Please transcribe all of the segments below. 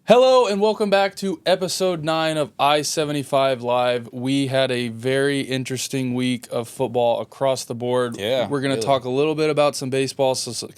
Hello and welcome back to episode 9 of i75Live. We had a very interesting week of football across the board. Yeah, we're going to really. talk a little bit about some baseball. So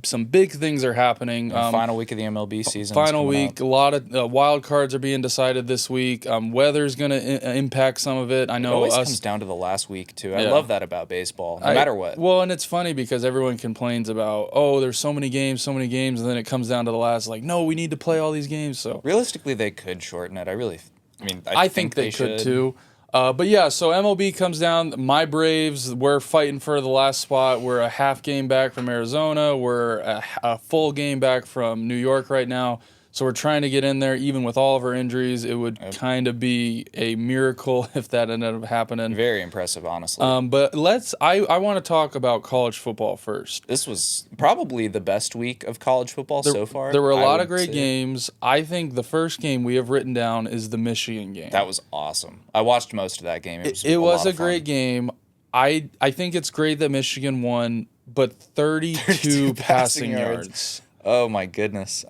some big things are happening. Final week of the MLB season. Final week, a lot of wild cards are being decided this week. Weather's going to impact some of it. I know it always comes down to the last week too. I love that about baseball, no matter what. Well, and it's funny because everyone complains about, oh, there's so many games, and then it comes down to the last, like, no, we need to play all these games. So realistically, they could shorten it. I think they could too. But yeah, so MLB comes down. My Braves, we're fighting for the last spot. We're a half game back from Arizona. We're a full game back from New York right now. So we're trying to get in there, even with all of our injuries. It would kind of be a miracle if that ended up happening. Very impressive, honestly. But I want to talk about college football first. This was probably the best week of college football so far. There were a lot of great games. I think the first game we have written down is the Michigan game. That was awesome. I watched most of that game. It was a great game. I think it's great that Michigan won, but 32 passing yards. Oh my goodness.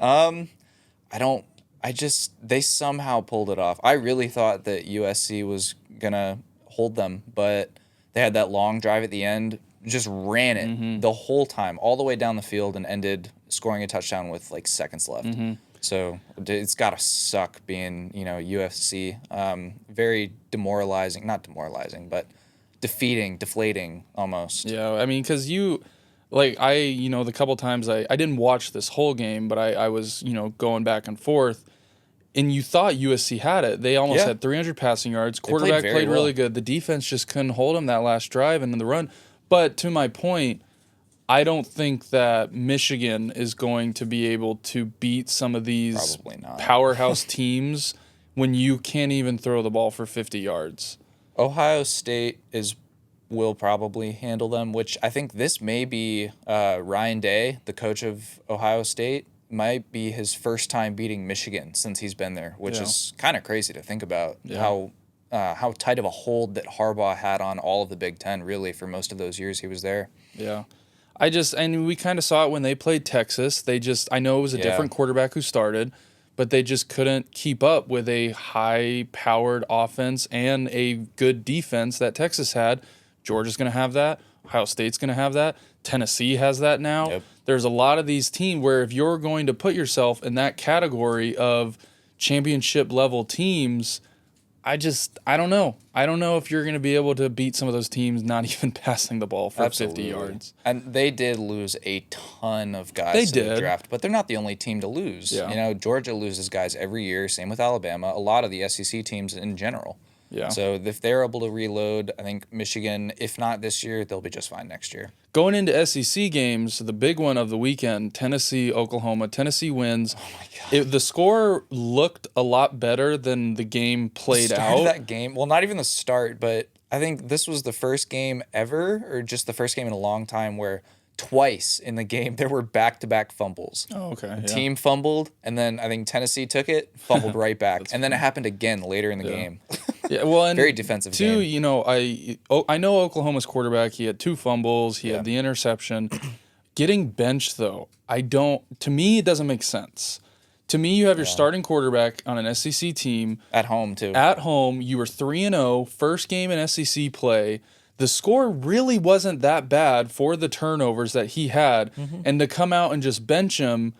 They somehow pulled it off. I really thought that USC was going to hold them, but they had that long drive at the end, just ran it the whole time, all the way down the field, and ended scoring a touchdown with like seconds left. So it's got to suck being, USC. Very demoralizing, not demoralizing, but deflating almost. Yeah, I mean, because the couple times I didn't watch this whole game, but I was, going back and forth, and you thought USC had it. They almost had 300 passing yards. Quarterback played really good. The defense just couldn't hold him that last drive and then the run. But to my point, I don't think that Michigan is going to be able to beat some of these powerhouse teams when you can't even throw the ball for 50 yards. Ohio State will probably handle them, which I think this may be Ryan Day, the coach of Ohio State, might be his first time beating Michigan since he's been there, which is kind of crazy to think about how tight of a hold that Harbaugh had on all of the Big Ten, really, for most of those years he was there. Yeah. And we kind of saw it when they played Texas. I know it was a different quarterback who started, but they just couldn't keep up with a high-powered offense and a good defense that Texas had. Georgia's going to have that. Ohio State's going to have that. Tennessee has that now. Yep. There's a lot of these teams where if you're going to put yourself in that category of championship-level teams, I don't know. I don't know if you're going to be able to beat some of those teams not even passing the ball for 50 yards. And they did lose a ton of guys in the draft, but they're not the only team to lose. Yeah. Georgia loses guys every year, same with Alabama, a lot of the SEC teams in general. Yeah. So if they're able to reload, I think Michigan, if not this year, they'll be just fine next year. Going into SEC games, the big one of the weekend, Tennessee, Oklahoma. Tennessee wins. Oh, my God. The score looked a lot better than the game played out. Of that game, well, not even the start, but I think this was the first game ever, or just the first game in a long time, where twice in the game there were back-to-back fumbles. Oh, okay. The team fumbled, and then I think Tennessee took it, fumbled right back, and then it happened again later in the game. Yeah, well, and very defensive game. I know Oklahoma's quarterback. He had 2 fumbles. He had the interception. Getting benched though, to me it doesn't make sense. To me, you have your starting quarterback on an SEC team at home too. At home, you were 3-0, first game in SEC play. The score really wasn't that bad for the turnovers that he had, and to come out and just bench him,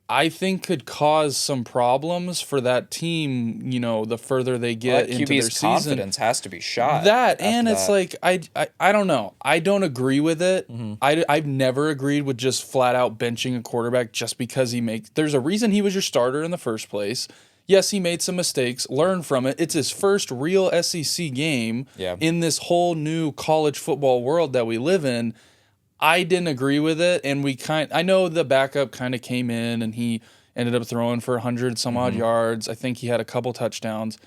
I think could cause some problems for that team, the further they get into their season. Confidence has to be shot. It's like, I don't know. I don't agree with it. I've never agreed with just flat out benching a quarterback just because there's a reason he was your starter in the first place. Yes, he made some mistakes. Learn from it. It's his first real SEC game in this whole new college football world that we live in. I didn't agree with it, and I know the backup kind of came in, and he ended up throwing for 100 some odd yards. I think he had a couple touchdowns.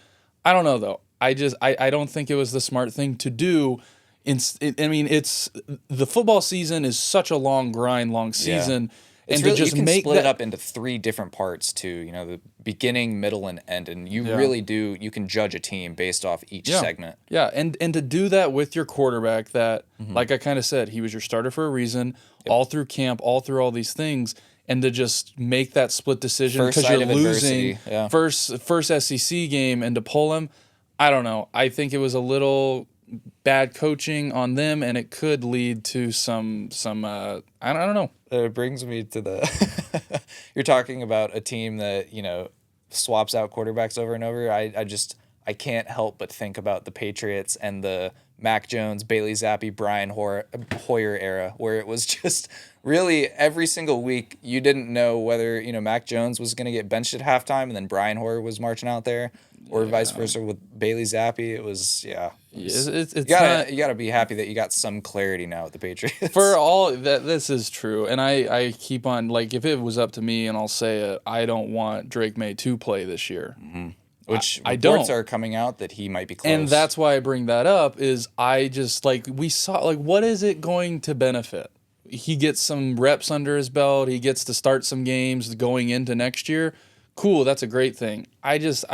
I don't know though. I don't think it was the smart thing to do. It's the football season is such a long grind, long season. And really, you can split it up into 3 different parts too. The beginning, middle, and end, and you really do. You can judge a team based off each segment. Yeah, and to do that with your quarterback, that like I kind of said, he was your starter for a reason. All through camp, all through all these things, and to just make that split decision First because sight you're of losing adversity, yeah. first SEC game and to pull him. I don't know. I think it was a little bad coaching on them, and it could lead to some I don't know. It brings me to the you're talking about a team that, swaps out quarterbacks over and over. I can't help but think about the Patriots and the Mac Jones, Bailey Zappi, Brian Hoyer era, where it was just really every single week you didn't know whether, Mac Jones was going to get benched at halftime and then Brian Hoyer was marching out there, or vice versa with Bailey Zappi. It was, It's you gotta be happy that you got some clarity now with the Patriots. For all that, this is true, and I keep on, like, if it was up to me, and I'll say it, I don't want Drake May to play this year. Mm-hmm. Which I reports don't. are coming out that he might be close. And that's why I bring that up, is I just, we saw, what is it going to benefit? He gets some reps under his belt, he gets to start some games going into next year. Cool, that's a great thing. I don't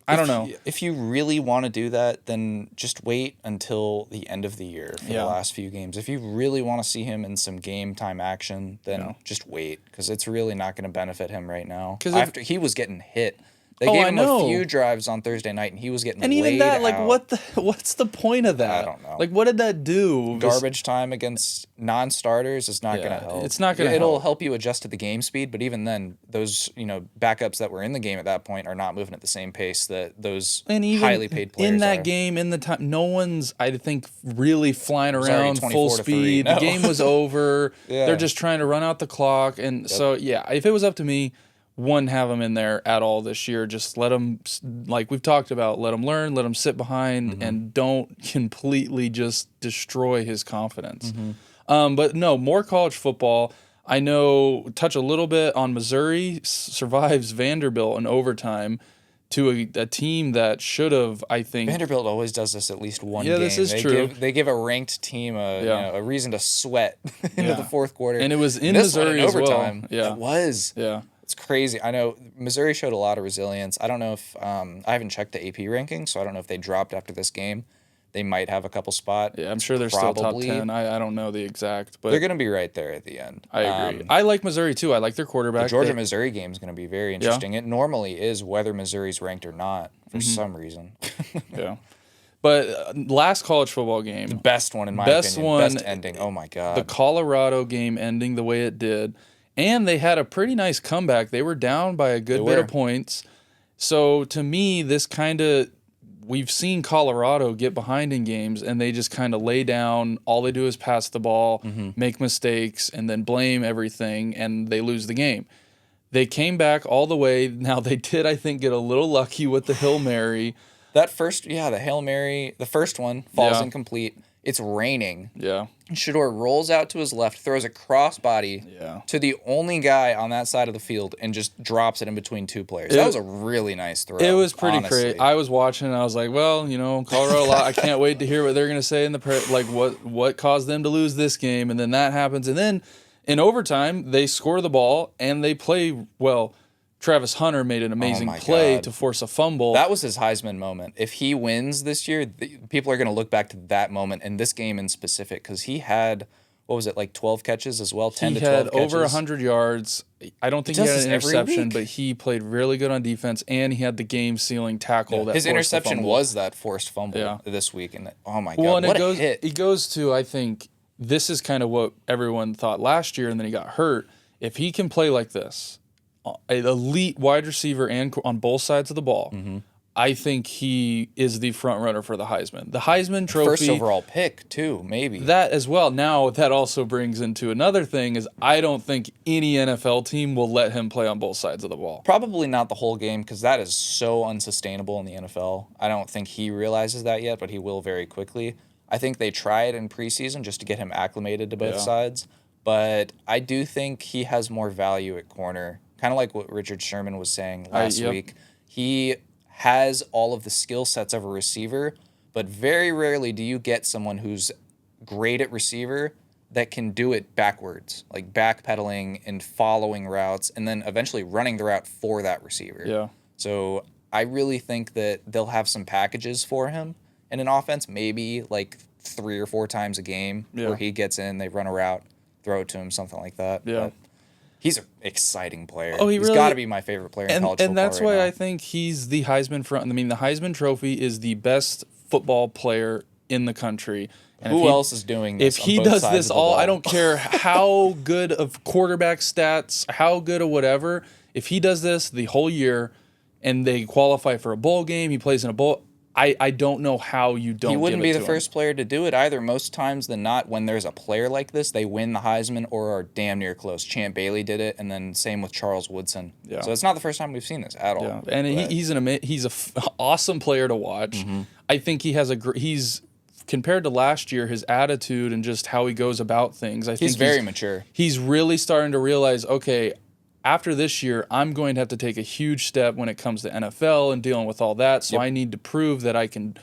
know. If you really want to do that, then just wait until the end of the year for the last few games. If you really want to see him in some game time action, then just wait, because it's really not going to benefit him right now. After he was getting hit. They gave him a few drives on Thursday night, and he was getting laid out. And even that, what's the point of that? I don't know. What did that do? Garbage time against non-starters is not going to help. It's not going to help. It'll help you adjust to the game speed, but even then, those backups that were in the game at that point are not moving at the same pace that those highly paid players in that are. game, in the time, no one's, I think, really flying around full 24-3. speed. No. The game was over. Yeah. They're just trying to run out the clock. And so, if it was up to me, wouldn't have him in there at all this year. Just let him, like we've talked about, let him learn, let him sit behind, and don't completely just destroy his confidence. But no, more college football. I know, touch a little bit on Missouri survives Vanderbilt in overtime to a team that should have, I think. Vanderbilt always does this at least one game. Yeah, this is true. They give a ranked team a reason to sweat into the fourth quarter. And it was in Missouri as overtime. well. Yeah. It was. Yeah. It's crazy. I know Missouri showed a lot of resilience. I don't know if I haven't checked the AP rankings, so I don't know if they dropped after this game. They might have a couple spots. Yeah, I'm sure they're still top 10. I don't know the exact, but they're going to be right there at the end. I agree. I like Missouri too. I like their quarterback. The Georgia-Missouri game is going to be very interesting. It normally is whether Missouri's ranked or not for some reason. Yeah. But last college football game. The best one in my opinion. Best ending. Oh my God. The Colorado game ending the way it did. And they had a pretty nice comeback. They were down by a good bit of points. So to me, this kind of, we've seen Colorado get behind in games and they just kind of lay down. All they do is pass the ball, make mistakes, and then blame everything, and they lose the game. They came back all the way. Now they did, I think, get a little lucky with the Hail Mary. That first, the Hail Mary, the first one falls incomplete. It's raining. Yeah. Shador rolls out to his left, throws a crossbody to the only guy on that side of the field, and just drops it in between two players. That was a really nice throw. It was pretty crazy. I was watching, and I was like, well, Colorado, I can't wait to hear what they're going to say in the what caused them to lose this game. And then that happens. And then in overtime, they score the ball, and they play well. Travis Hunter made an amazing play to force a fumble. That was his Heisman moment. If he wins this year, people are going to look back to that moment and this game in specific, because he had, 12 catches as well? 10 to 12 catches? He had over 100 yards. I don't think he had an interception, but he played really good on defense, and he had the game-sealing tackle. That his interception was that forced fumble this week. And oh, my God, well, and what a hit. It goes to, I think, this is kind of what everyone thought last year, and then he got hurt. If he can play like this, an elite wide receiver and on both sides of the ball, I think he is the front runner for the Heisman. The Heisman Trophy. First overall pick, too, maybe. That as well. Now, that also brings into another thing is I don't think any NFL team will let him play on both sides of the ball. Probably not the whole game, because that is so unsustainable in the NFL. I don't think he realizes that yet, but he will very quickly. I think they tried in preseason just to get him acclimated to both sides, but I do think he has more value at corner. Kind of like what Richard Sherman was saying last week. He has all of the skill sets of a receiver, but very rarely do you get someone who's great at receiver that can do it backwards, like backpedaling and following routes and then eventually running the route for that receiver. Yeah. So I really think that they'll have some packages for him in an offense, maybe like 3 or 4 times a game where he gets in, they run a route, throw it to him, something like that. Yeah. He's an exciting player. Oh, He's got to be my favorite player in college football. And that's right why now. I think he's the Heisman front. I mean, the Heisman Trophy is the best football player in the country. And who else is doing this? If he does this all, I don't care how good of quarterback stats, how good of whatever. If he does this the whole year, and they qualify for a bowl game, he plays in a bowl. I don't know how you don't. He wouldn't be the him. first player to do it either. Most times than not, when there's a player like this, they win the Heisman or are damn near close. Champ Bailey did it, and then same with Charles Woodson. Yeah. So it's not the first time we've seen this at all. Yeah. And he's an awesome player to watch. Mm-hmm. I think he has he's compared to last year, his attitude and just how he goes about things. I think he's very mature. He's really starting to realize, okay, after this year, I'm going to have to take a huge step when it comes to NFL and dealing with all that. So I need to prove that I can,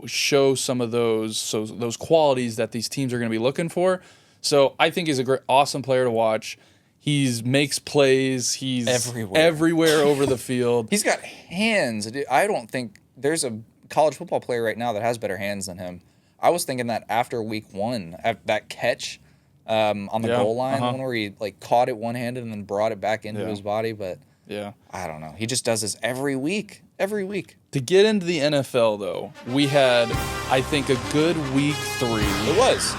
show some of those qualities that these teams are going to be looking for. So I think he's a awesome player to watch. He makes plays. He's everywhere over the field. He's got hands. I don't think there's a college football player right now that has better hands than him. I was thinking that after week 1, that catch on the goal line, one where he caught it one-handed and then brought it back into his body, but I don't know. He just does this every week. To get into the NFL, though, we had, I think, a good week 3. It was.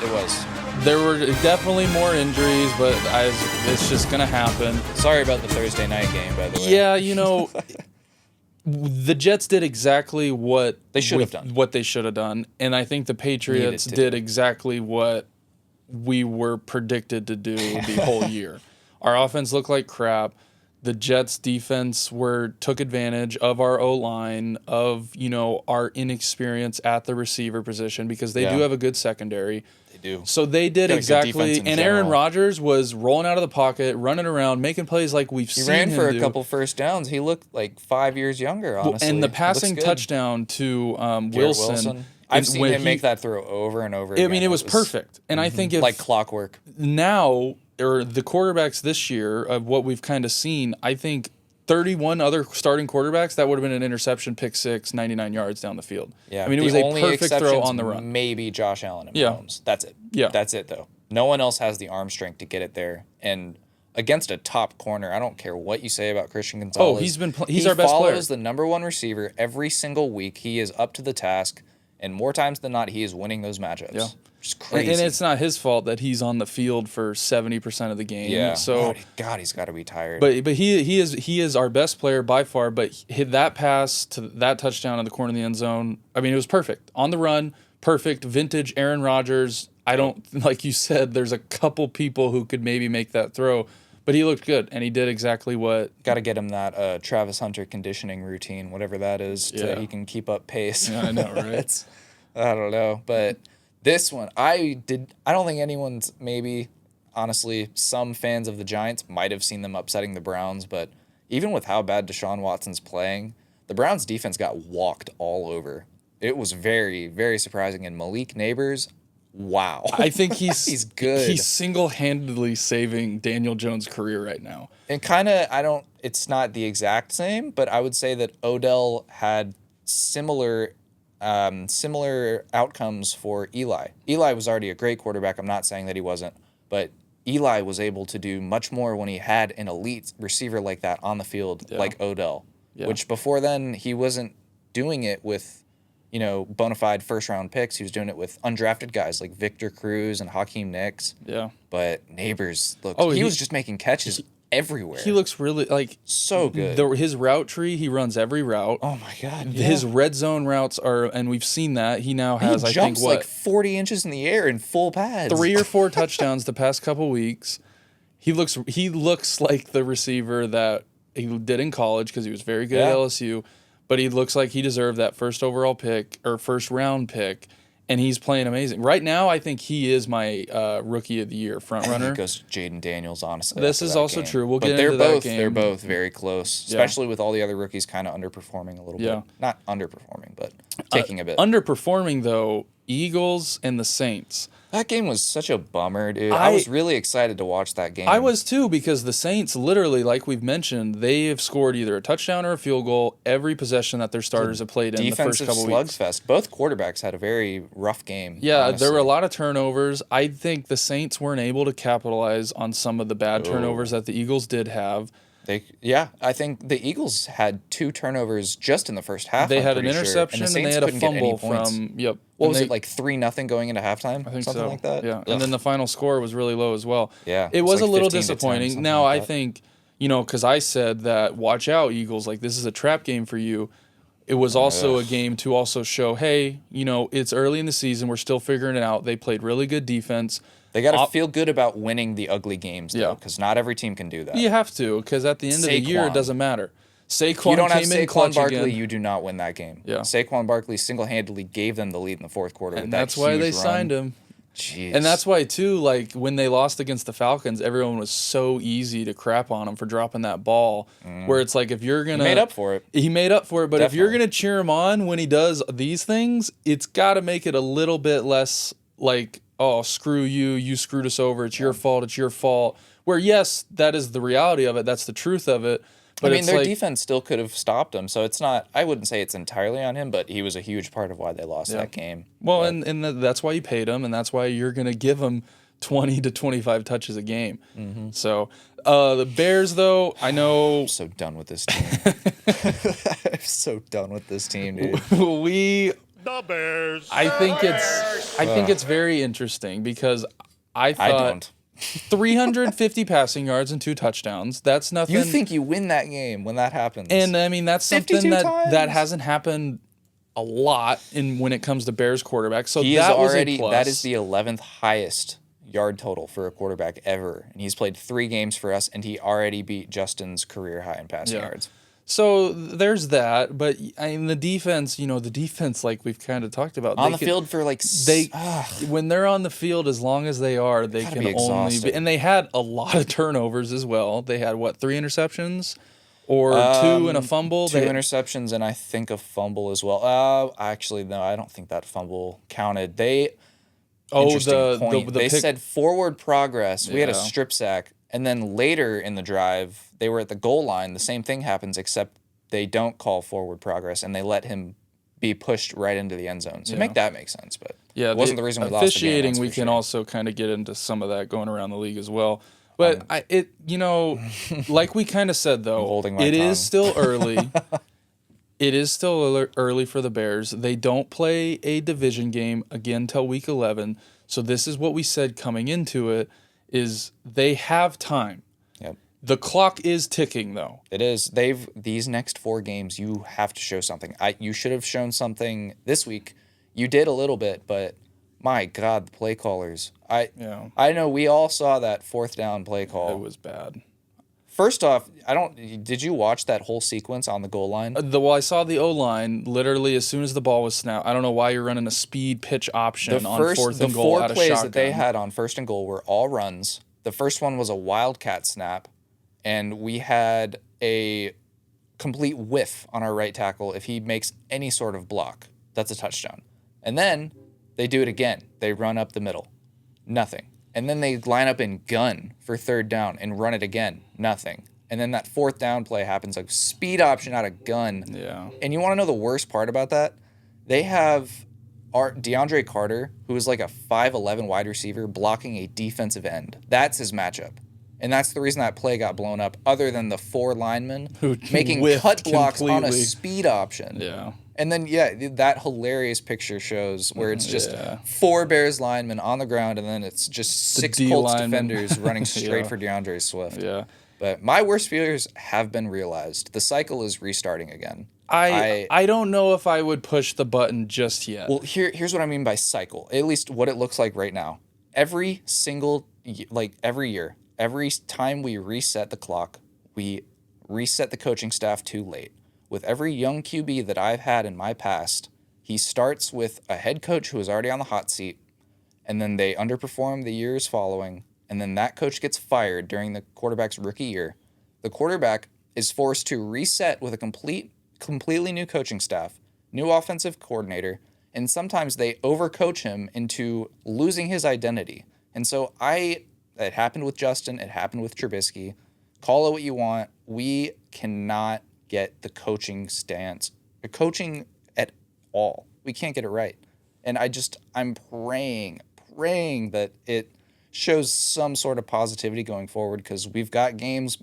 There were definitely more injuries, but it's just going to happen. Sorry about the Thursday night game, by the way. Yeah, the Jets did exactly what they should have done. What they should have done, and I think the Patriots did exactly what we were predicted to do the whole year. Our offense looked like crap. The Jets' defense took advantage of our O-line, of our inexperience at the receiver position, because they do have a good secondary. They do. So they did exactly, and Aaron Rodgers was rolling out of the pocket, running around, making plays like we've seen him do. He ran for a couple first downs. He looked like 5 years younger, honestly. And the passing touchdown to Wilson. I've seen him make that throw over and over again. I mean, it was perfect. And I think if like clockwork. Now, or the quarterbacks this year of what we've kind of seen, I think 31 other starting quarterbacks, that would have been an interception, pick 6, 99 yards down the field. Yeah, I mean, it was a perfect throw on the run. Maybe Josh Allen and Mahomes. That's it. Yeah. That's it, though. No one else has the arm strength to get it there. And against a top corner, I don't care what you say about Christian Gonzalez. Oh, he's our best player. He follows the number 1 receiver every single week. He is up to the task. And more times than not, he is winning those matchups. Yeah. Just crazy. And it's not his fault that he's on the field for 70% of the game. Yeah. So God, he's got to be tired. But he is our best player by far. But hit that pass to that touchdown in the corner of the end zone. I mean, it was perfect on the run. Perfect vintage Aaron Rodgers. I don't, like you said, there's a couple people who could maybe make that throw. But he looked good, and he did exactly what... Got to get him that Travis Hunter conditioning routine, whatever that is, so he can keep up pace. Yeah, I know, right? I don't know. But this one, I don't think anyone's maybe, honestly, some fans of the Giants might have seen them upsetting the Browns, but even with how bad Deshaun Watson's playing, the Browns' defense got walked all over. It was very, very surprising. And Malik Neighbors... Wow. I think he's good. He's single-handedly saving Daniel Jones' career right now. And it's not the exact same, but I would say that Odell had similar outcomes for Eli. Eli was already a great quarterback. I'm not saying that he wasn't, but Eli was able to do much more when he had an elite receiver like that on the field, like Odell, which before then he wasn't doing it with bona fide first-round picks. He was doing it with undrafted guys like Victor Cruz and Hakeem Nicks. Yeah. But Neighbors looked... he was just making catches everywhere. He looks really, so good. His route tree, he runs every route. Oh, my God. His red zone routes are... And we've seen that. He now has, I think, what? 40 inches in the air in full pads. 3 or 4 touchdowns the past couple weeks. He looks like the receiver that he did in college because he was very good at LSU. But he looks like he deserved that first overall pick or first round pick, and he's playing amazing. Right now, I think he is my rookie of the year front runner. I think it goes to Jaden Daniels, honestly. This is also true. We'll get into that game. They're both very close, especially with all the other rookies kind of underperforming a little bit. Not underperforming, but taking a bit. Underperforming, though, Eagles and the Saints. That game was such a bummer, dude. I was really excited to watch that game. I was too, because the Saints, literally, like we've mentioned, they have scored either a touchdown or a field goal every possession that their starters have played in the first couple weeks. Slugfest. Both quarterbacks had a very rough game. Yeah, honestly. there were a lot of turnovers. I think the Saints weren't able to capitalize on some of the bad turnovers that the Eagles did have. I think the Eagles had 2 turnovers just in the first half. They had an interception and they had a fumble from. Yep. What was it, like 3-0 going into halftime? I think something so. Like that. Yeah, and then the final score was really low as well. Yeah, it was like a little disappointing. Now like I think because I said that watch out Eagles, like this is a trap game for you. It was also a game to also show, hey, it's early in the season. We're still figuring it out. They played really good defense. They got to feel good about winning the ugly games, though, because not every team can do that. You have to, because at the end of the year, it doesn't matter. Saquon you don't have came in Saquon clutch Barkley, again. you do not win that game. Yeah. Saquon Barkley single-handedly gave them the lead in the fourth quarter. And that's why they signed him. Jeez. And that's why, too, like, when they lost against the Falcons, everyone was so easy to crap on him for dropping that ball, where it's like, if you're going to... He made up for it. He made up for it, but Definitely. if you're going to cheer him on when he does these things, it's got to make it a little bit less like, oh, screw you, you screwed us over, it's your fault. Where, yes, that is the reality of it, that's the truth of it. But their defense still could have stopped him, so it's not. I wouldn't say it's entirely on him, but he was a huge part of why they lost that game. Well, and that's why you paid him, and that's why you're going to give him 20 to 25 touches a game. Mm-hmm. So the Bears, though, I know. I'm so done with this team. I'm so done with this team, dude. The Bears. I think it's very interesting because I thought. I don't. 350 passing yards and 2 touchdowns. That's nothing. You think you win that game when that happens. And I mean, that's something times. that hasn't happened a lot when it comes to Bears quarterbacks. So that is the 11th highest yard total for a quarterback ever. And he's played 3 games for us, and he already beat Justin's career high in passing yards. So there's that, but I mean the defense, like we've kind of talked about, on the field for like when they're on the field, as long as they are, they can only be, and they had a lot of turnovers as well. They had 3 interceptions, or 2 and a fumble. 2 interceptions and I think a fumble as well. Actually, no, I don't think that fumble counted. They said forward progress. We had a strip sack. And then later in the drive, they were at the goal line. The same thing happens, except they don't call forward progress, and they let him be pushed right into the end zone. So make that make sense, but it wasn't the reason we lost the game. Officiating, we can also kind of get into some of that going around the league as well. But like we kind of said, though, it is still early. It is still early for the Bears. They don't play a division game again till week 11. So this is what we said coming into it. Is they have time. Yep. The clock is ticking, though. It is. These next 4 games, you have to show something. You should have shown something this week. You did a little bit, but my God, the play callers. I know we all saw that 4th down play call. It was bad. First off, did you watch that whole sequence on the goal line? I saw the O-line literally as soon as the ball was snapped. I don't know why you're running a speed pitch option on 4th and goal out of shotgun. The 4 plays that they had on 1st and goal were all runs. The first one was a wildcat snap, and we had a complete whiff on our right tackle. If he makes any sort of block, that's a touchdown. And then they do it again. They run up the middle. Nothing. And then they line up in gun for 3rd down and run it again. Nothing. And then that 4th down play happens, like speed option out of gun. Yeah. And you want to know the worst part about that? They have DeAndre Carter, who is like a 5'11 wide receiver, blocking a defensive end. That's his matchup. And that's the reason that play got blown up, other than the 4 linemen making cut blocks on a speed option. Yeah. And then, that hilarious picture shows where it's just 4 Bears linemen on the ground, and then it's just 6 Colts defenders running straight for DeAndre Swift. Yeah. But my worst fears have been realized. The cycle is restarting again. I don't know if I would push the button just yet. Well, here's what I mean by cycle, at least what it looks like right now. Every year, every time we reset the clock, we reset the coaching staff too late. With every young QB that I've had in my past, he starts with a head coach who is already on the hot seat, and then they underperform the years following, and then that coach gets fired during the quarterback's rookie year. The quarterback is forced to reset with a completely new coaching staff, new offensive coordinator, And sometimes they overcoach him into losing his identity. And so it happened with Justin. It happened with Trubisky. Call it what you want. We cannot get the coaching stance, the coaching at all. We can't get it right. And I'm praying that it shows some sort of positivity going forward, because we've got games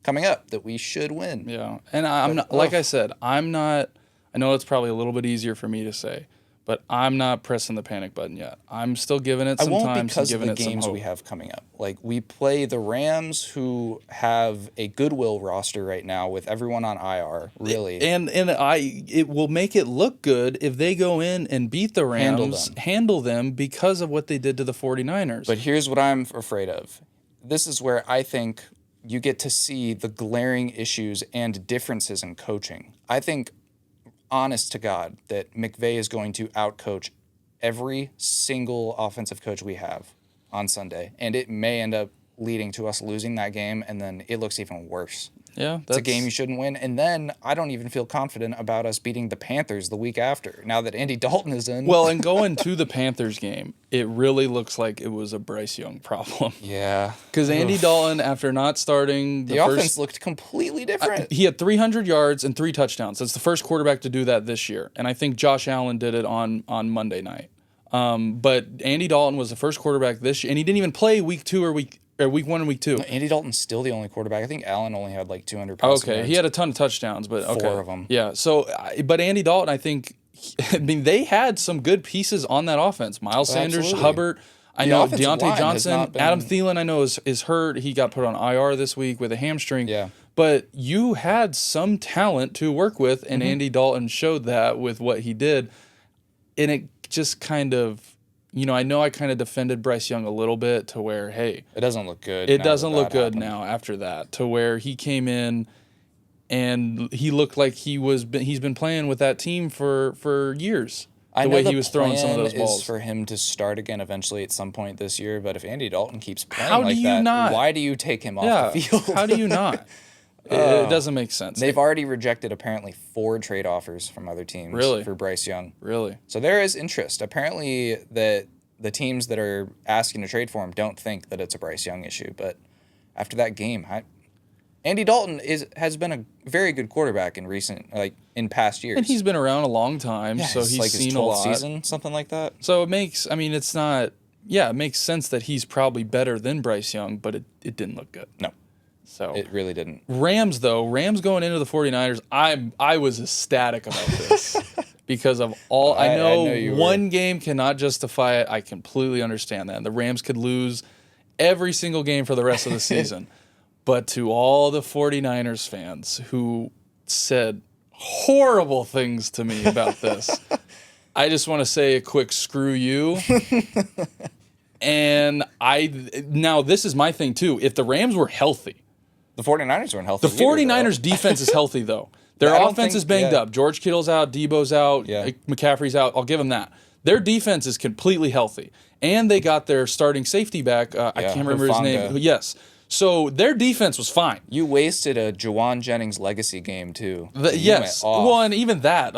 coming up that we should win. Yeah. And I'm not, like I said, I know it's probably a little bit easier for me to say, but I'm not pressing the panic button yet. I'm still giving it some time. I won't, because of giving the it some games hope. we have coming up. Like, we play the Rams, who have a goodwill roster right now with everyone on IR, really. And it will make it look good if they go in and beat the Rams, handle them because of what they did to the 49ers. But here's what I'm afraid of. This is where I think you get to see the glaring issues and differences in coaching. I think, honest to God, that McVay is going to outcoach every single offensive coach we have on Sunday, and it may end up leading to us losing that game, and then it looks even worse. Yeah, it's a game you shouldn't win. And then I don't even feel confident about us beating the Panthers the week after, now that Andy Dalton is in. Well, and going to the Panthers game, it really looks like it was a Bryce Young problem. Yeah. Because Andy Dalton, after not starting the offense looked completely different. He had 300 yards and 3 touchdowns. That's the first quarterback to do that this year. And I think Josh Allen did it on Monday night. But Andy Dalton was the first quarterback this year, and he didn't even play week 1 and week 2. No, Andy Dalton's still the only quarterback. I think Allen only had like 200 passing yards. He had a ton of touchdowns, but 4 of them. Yeah, so, but Andy Dalton, I think, they had some good pieces on that offense. Miles Sanders, absolutely. Hubbard. I know Deontay Johnson, Adam Thielen, I know is hurt. He got put on IR this week with a hamstring. Yeah. But you had some talent to work with, and Andy Dalton showed that with what he did. And it just kind of, I know I kind of defended Bryce Young a little bit to where, hey, it doesn't look good. It doesn't look good now after that, to where he came in and he looked like he's been playing with that team for years. I know he was throwing some of those balls. Is for him to start again eventually at some point this year, but if Andy Dalton keeps playing why do you take him off the field? How do you not? It doesn't make sense. They've already rejected apparently 4 trade offers from other teams for Bryce Young. Really? So there is interest. Apparently that the teams that are asking to trade for him don't think that it's a Bryce Young issue, but after that game, Andy Dalton has been a very good quarterback in past years. And he's been around a long time, so he's like seen his a lot. season, something like that. So it makes sense that he's probably better than Bryce Young, but it didn't look good. No. So it really didn't. Rams going into the 49ers, I was ecstatic about this because of all I know one game cannot justify it. I completely understand that. The Rams could lose every single game for the rest of the season. But to all the 49ers fans who said horrible things to me about this, I just want to say a quick screw you. And now this is my thing too. If the Rams were healthy, the 49ers weren't healthy. The 49ers defense is healthy, though. Their offense is banged up. George Kittle's out. Debo's out. McCaffrey's out. I'll give them that. Their defense is completely healthy. And they got their starting safety back. I can't remember his name. Yes. So their defense was fine. You wasted a Juwan Jennings legacy game, too. Yes. Well, and even that.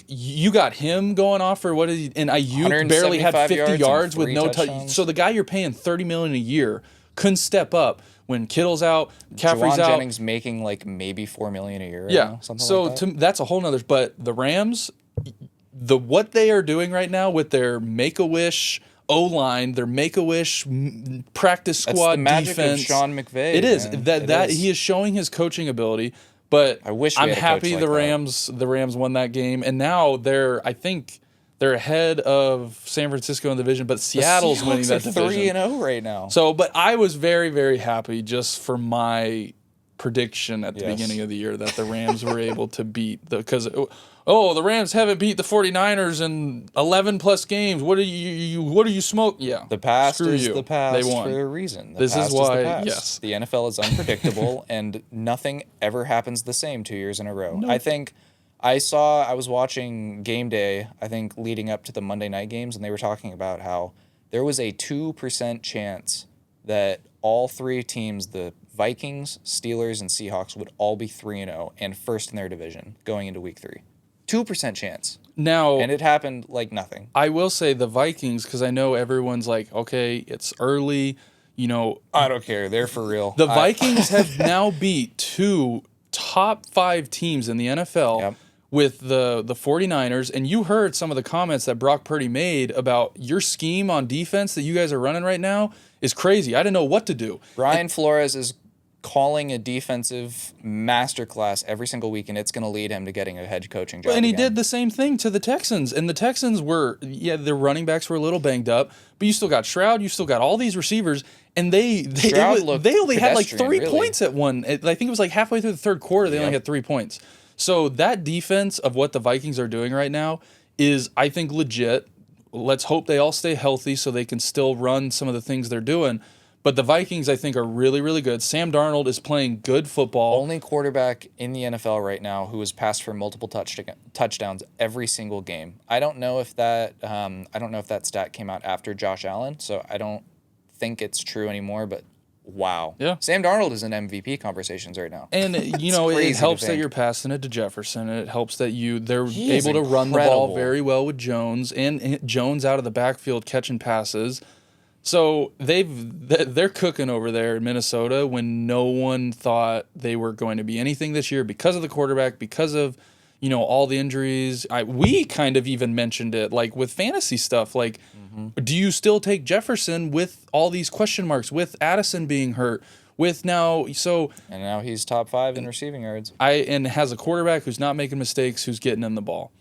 You got him going off for what is he? And Ayuk barely had 50 yards with no touch. So the guy you're paying $30 million a year couldn't step up. When Kittle's out, McCaffrey's out. Jennings making like maybe $4 million a year. Yeah, something so like that. That's a whole nother. But the Rams, what they are doing right now with their Make-A-Wish O-line, their Make-A-Wish practice squad defense. Defense. That's the magic of Sean McVay. It is that he is showing his coaching ability. But I wish I'm happy the Rams won that game, and now they're ahead of San Francisco in the division, but Seattle's winning that division. 3-0 right now. So, but I was very, very happy just for my prediction at the beginning of the year that the Rams were able to beat because the Rams haven't beat the 49ers in 11 plus games. What do you smoke? Yeah. The past is you. the past They won. for a reason. This is why, yes. The NFL is unpredictable and nothing ever happens the same 2 years in a row. Nope. I think I was watching Game Day, I think leading up to the Monday night games, and they were talking about how there was a 2% chance that all 3 teams, the Vikings, Steelers, and Seahawks, would all be 3-0 and first in their division going into week 3. 2% chance. Now, And it happened like nothing. I will say the Vikings, because I know everyone's like, okay, it's early, you know. I don't care. They're for real. The Vikings have now beat 2 top 5 teams in the NFL. Yep. With the 49ers, and you heard some of the comments that Brock Purdy made about your scheme on defense that you guys are running right now is crazy. I didn't know what to do. Brian Flores is calling a defensive masterclass every single week, and it's going to lead him to getting a head coaching job. And he again. did the same thing to the Texans. And the Texans were, their running backs were a little banged up, but you still got Stroud, you still got all these receivers, and they only had like 3 points at one. I think it was like halfway through the third quarter, they only had 3 points. So that defense of what the Vikings are doing right now is, I think, legit. Let's hope they all stay healthy so they can still run some of the things they're doing. But the Vikings, I think, are really, really good. Sam Darnold is playing good football. Only quarterback in the NFL right now who has passed for multiple touchdowns every single game. I don't know if that stat came out after Josh Allen, so I don't think it's true anymore. But wow, yeah, Sam Darnold is in MVP conversations right now. And it helps that you're passing it to Jefferson. And it helps that they're He able to run the ball incredible. very well with Jones, and Jones out of the backfield catching passes. So they're cooking over there in Minnesota when no one thought they were going to be anything this year because of the quarterback, because of all the injuries. We kind of even mentioned it like with fantasy stuff. Like, do you still take Jefferson with all these question marks, with Addison being hurt, with now and now he's top 5 in receiving yards. And has a quarterback who's not making mistakes, who's getting him the ball.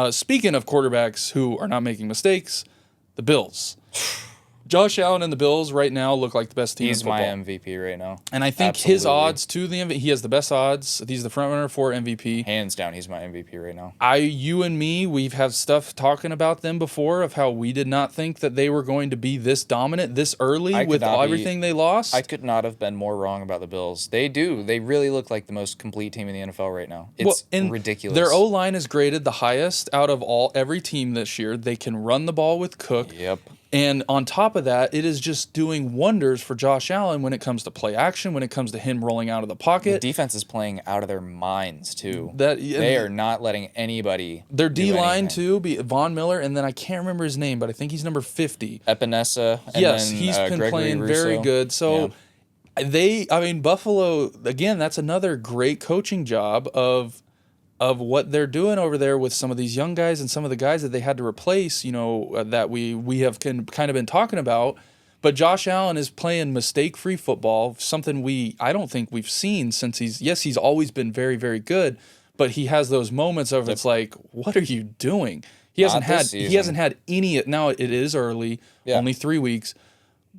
Speaking of quarterbacks who are not making mistakes, the Bills. Josh Allen and the Bills right now look like the best team in football. He's my MVP right now. And I think his odds to the MVP, he has the best odds. He's the front runner for MVP. Hands down, he's my MVP right now. You and me, we've had stuff talking about them before of how we did not think that they were going to be this dominant this early with everything they lost. I could not have been more wrong about the Bills. They do. They really look like the most complete team in the NFL right now. It's ridiculous. Their O-line is graded the highest out of every team this year. They can run the ball with Cook. Yep. And on top of that, it is just doing wonders for Josh Allen when it comes to play action, when it comes to him rolling out of the pocket. The defense is playing out of their minds, too. They are not letting anybody Their D-line, too, Von Miller, and then I can't remember his name, but I think he's number 50. Epinesa. Yes, he's been Gregory playing Rousseau. very good. So Buffalo, again, that's another great coaching job of what they're doing over there with some of these young guys and some of the guys that they had to replace, that we have kind of been talking about. But Josh Allen is playing mistake-free football, something I don't think we've seen since he's always been very, very good, but he has those moments of it's like, what are you doing? He hasn't had any. Now it is early, only 3 weeks.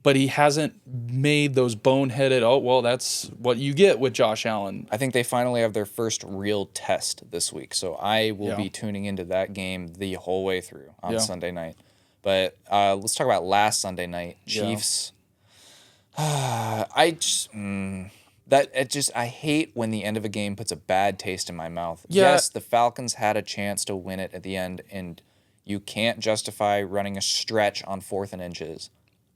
But he hasn't made those boneheaded, that's what you get with Josh Allen. I think they finally have their first real test this week. So I will be tuning into that game the whole way through on Sunday night. But let's talk about last Sunday night. Chiefs. I hate when the end of a game puts a bad taste in my mouth. Yeah. Yes, the Falcons had a chance to win it at the end, and you can't justify running a stretch on 4th and inches.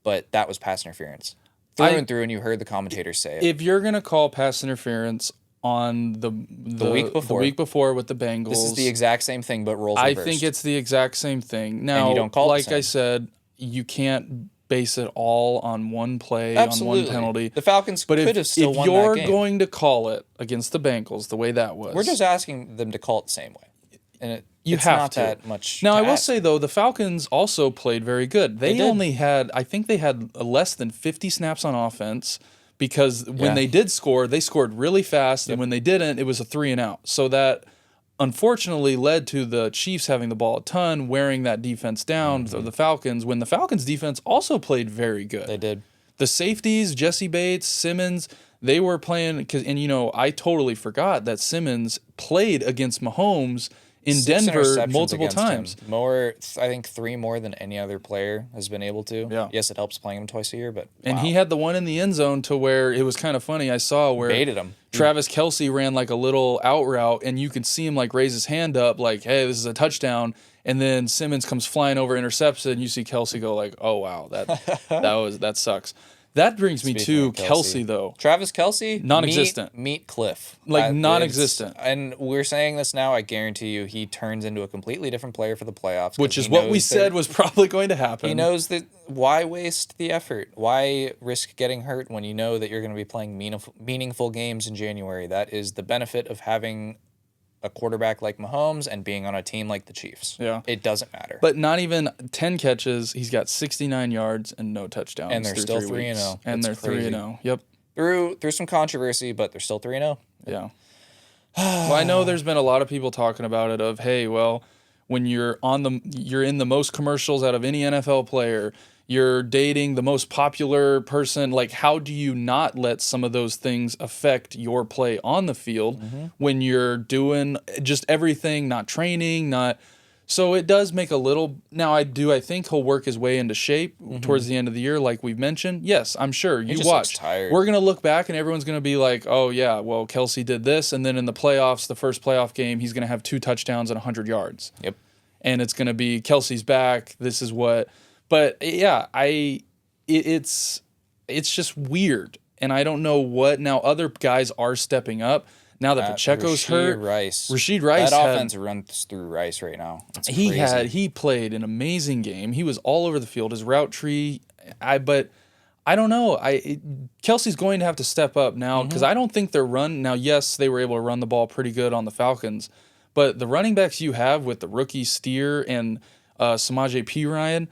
But that was pass interference through and through, and you heard the commentators say it. If you're gonna call pass interference on the week before with the Bengals, this is the exact same thing, but roles reversed. I think it's the exact same thing. Now, and you don't call like I said, you can't base it all on one play, on one penalty. The Falcons could have still won that game. If you're going to call it against the Bengals the way that was, we're just asking them to call it the same way, and it's have not to. that much. Now, I will say though, the Falcons also played very good. They only had, I think they had less than 50 snaps on offense because when they did score, they scored really fast, and when they didn't, it was a 3 and out. So that unfortunately led to the Chiefs having the ball a ton, wearing that defense down. So the Falcons, when the Falcons defense also played very good. They did. The safeties, Jesse Bates, Simmons, they were playing I totally forgot that Simmons played against Mahomes in Denver multiple times. More, I think 3 more than any other player has been able to. Yeah. Yes, it helps playing him twice a year, but And he had the one in the end zone to where it was kind of funny. I saw where baited him. Travis Kelce ran like a little out route, and you could see him like raise his hand up like, hey, this is a touchdown. And then Simmons comes flying over, intercepts it, and you see Kelce go like, oh, wow, that sucks. That brings me Speaking to of Kelsey, though. Travis Kelsey, Non-existent. Meet Cliff. Like, It's- non-existent. And we're saying this now. I guarantee you, he turns into a completely different player for the playoffs. Which is what we said was probably going to happen. He knows that. Why waste the effort? Why risk getting hurt when you know that you're going to be playing meaningful games in January? That is the benefit of having a quarterback like Mahomes and being on a team like the Chiefs. Yeah. It doesn't matter. But not even 10 catches. He's got 69 yards and no touchdowns. And they're still 3-0. And they're 3-0. Yep. Through some controversy, but they're still 3-0. Yeah. Well, I know there's been a lot of people talking about it of, hey, well, when you're in the most commercials out of any NFL player, you're dating the most popular person. Like, how do you not let some of those things affect your play on the field when you're doing just everything, not training, not... So it does make a little... Now, I think he'll work his way into shape towards the end of the year, like we've mentioned. Yes, I'm sure. You just watch. looks tired. We're going to look back and everyone's going to be like, oh, yeah, well, Kelsey did this. And then in the playoffs, the first playoff game, he's going to have 2 touchdowns and 100 yards. Yep. And it's going to be Kelsey's back. This is what... But yeah, it's just weird, and I don't know what. Now other guys are stepping up. Now that Pacheco's hurt, Rashid Rice, that offense runs through Rice right now. It's crazy. He played an amazing game. He was all over the field. His route tree, but I don't know. Kelsey's going to have to step up now because I don't think they're run now. Yes, they were able to run the ball pretty good on the Falcons, but the running backs you have with the rookie Steer and Samaje Perine.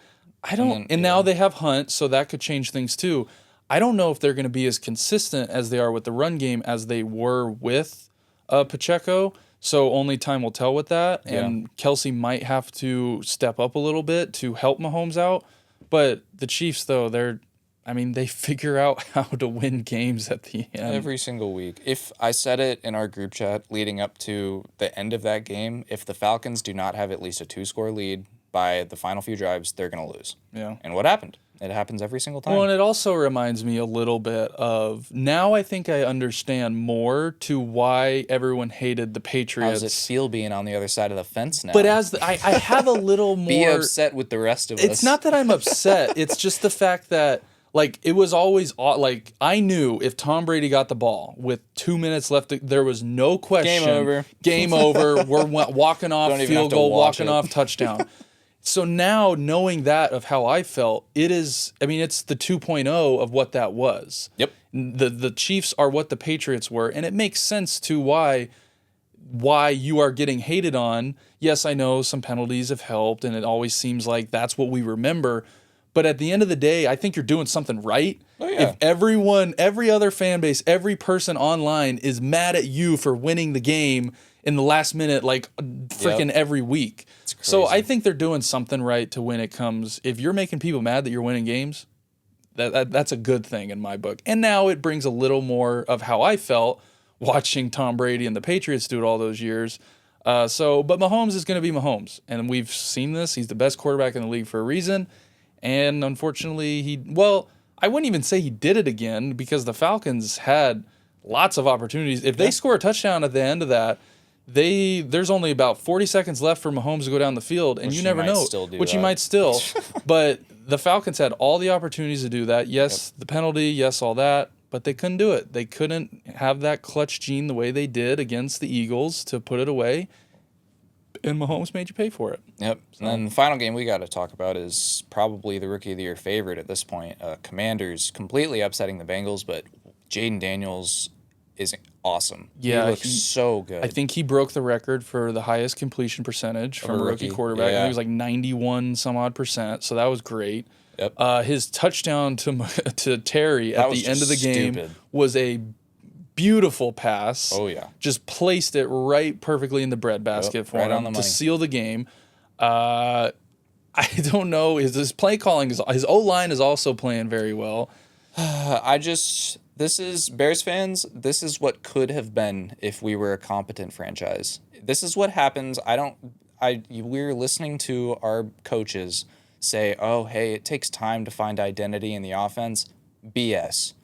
Now they have Hunt, so that could change things too. I don't know if they're going to be as consistent as they are with the run game as they were with Pacheco. So only time will tell with that. Yeah. And Kelsey might have to step up a little bit to help Mahomes out. But the Chiefs, though, they figure out how to win games at the end. Every single week. If I said it in our group chat leading up to the end of that game, if the Falcons do not have at least a 2-score lead by the final few drives, they're going to lose. Yeah. And what happened? It happens every single time. Well, and it also reminds me a little bit of, now I think I understand more to why everyone hated the Patriots. How does it feel being on the other side of the fence now? But I have a little more... Be upset with the rest of us. It's not that I'm upset. It's just the fact that, like, it was always... Like, I knew if Tom Brady got the ball with 2 minutes left, there was no question. Game over. We're walking off field goal, walking off touchdown. So now, knowing that of how I felt, it's the 2.0 of what that was. Yep. The Chiefs are what the Patriots were, and it makes sense to why you are getting hated on. Yes, I know some penalties have helped, and it always seems like that's what we remember. But at the end of the day, I think you're doing something right. Oh, yeah. If every other fan base, every person online is mad at you for winning the game in the last minute, like freaking every week. So I think they're doing something right to when it comes. If you're making people mad that you're winning games, that's a good thing in my book. And now it brings a little more of how I felt watching Tom Brady and the Patriots do it all those years. But Mahomes is going to be Mahomes. And we've seen this. He's the best quarterback in the league for a reason. And unfortunately, I wouldn't even say he did it again because the Falcons had lots of opportunities. If they score a touchdown at the end of that, there's only about 40 seconds left for Mahomes to go down the field, and you never know. Which you might still. But the Falcons had all the opportunities to do that. Yes, the penalty, yes, all that. But they couldn't do it. They couldn't have that clutch gene the way they did against the Eagles to put it away. And Mahomes made you pay for it. Yep. And then the final game we got to talk about is probably the Rookie of the Year favorite at this point. Commanders completely upsetting the Bengals, but Jaden Daniels is awesome. Yeah, he looks so good. I think he broke the record for the highest completion percentage from a rookie quarterback. Yeah. I think it was like 91 some odd %. So that was great. Yep. His touchdown to Terry at the end of the game was a beautiful pass. Oh yeah. Just placed it right perfectly in the breadbasket for him to seal the game. I don't know. His play calling his O-line is also playing very well. This is Bears fans. This is what could have been if we were a competent franchise. This is what happens. We're listening to our coaches say, "Oh, hey, it takes time to find identity in the offense." BS.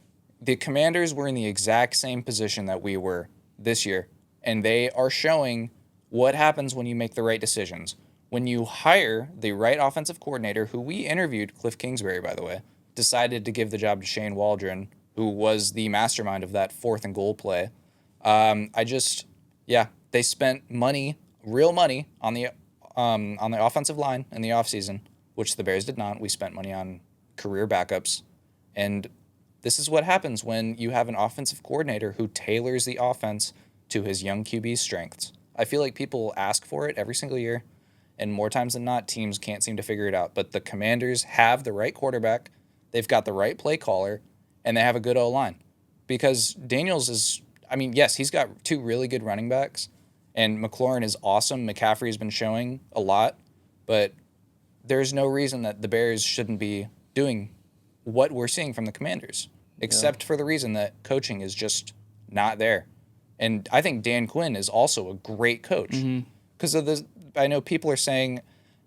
The Commanders were in the exact same position that we were this year, and they are showing what happens when you make the right decisions. When you hire the right offensive coordinator, who we interviewed, Cliff Kingsbury, by the way, decided to give the job to Shane Waldron, who was the mastermind of that 4th and goal play. They spent money, real money, on the offensive line in the offseason, which the Bears did not. We spent money on career backups. And this is what happens when you have an offensive coordinator who tailors the offense to his young QB's strengths. I feel like people ask for it every single year, and more times than not, teams can't seem to figure it out. But the Commanders have the right quarterback, they've got the right play caller, and they have a good O-line. Because Daniels is, yes, he's got 2 really good running backs, and McLaurin is awesome. McCaffrey's been showing a lot, but there's no reason that the Bears shouldn't be doing what we're seeing from the Commanders, except for the reason that coaching is just not there. And I think Dan Quinn is also a great coach because of this. I know people are saying,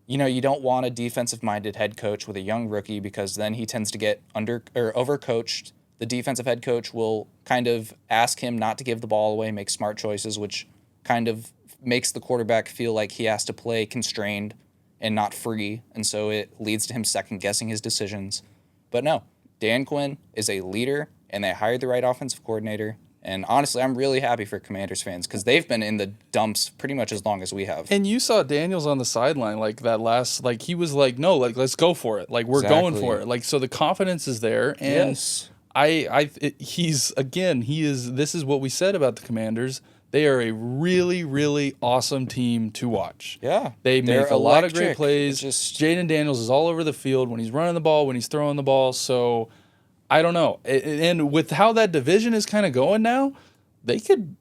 you don't want a defensive-minded head coach with a young rookie because then he tends to get overcoached. The defensive head coach will kind of ask him not to give the ball away, make smart choices, which kind of makes the quarterback feel like he has to play constrained and not free, and so it leads to him second-guessing his decisions. But no, Dan Quinn is a leader, and they hired the right offensive coordinator. And honestly, I'm really happy for Commanders fans because they've been in the dumps pretty much as long as we have. And you saw Daniels on the sideline he was like, no, let's go for it. We're going for it. So the confidence is there. And Yes. This is what we said about the Commanders. They are a really, really awesome team to watch. Yeah. They make a lot of great electric. plays. Jaden Daniels is all over the field when he's running the ball, when he's throwing the ball. So I don't know. And with how that division is kind of going now, they could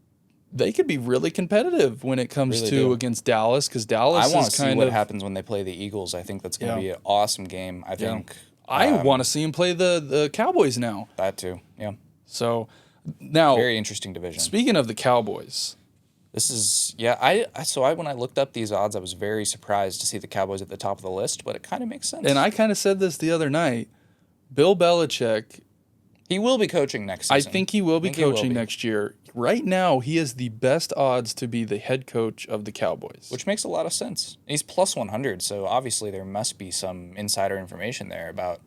be really competitive when it comes against Dallas, because Dallas is kind of... I want to see what happens when they play the Eagles. I think that's going to be an awesome game. I think... I want to see him play the Cowboys now. That too, yeah. So, now... Very interesting division. Speaking of the Cowboys... This is... Yeah, when I looked up these odds, I was very surprised to see the Cowboys at the top of the list, but it kind of makes sense. And I kind of said this the other night. Bill Belichick... He will be coaching next season. I think he will be coaching next year. Right now, he has the best odds to be the head coach of the Cowboys. Which makes a lot of sense. He's plus 100, so obviously there must be some insider information there about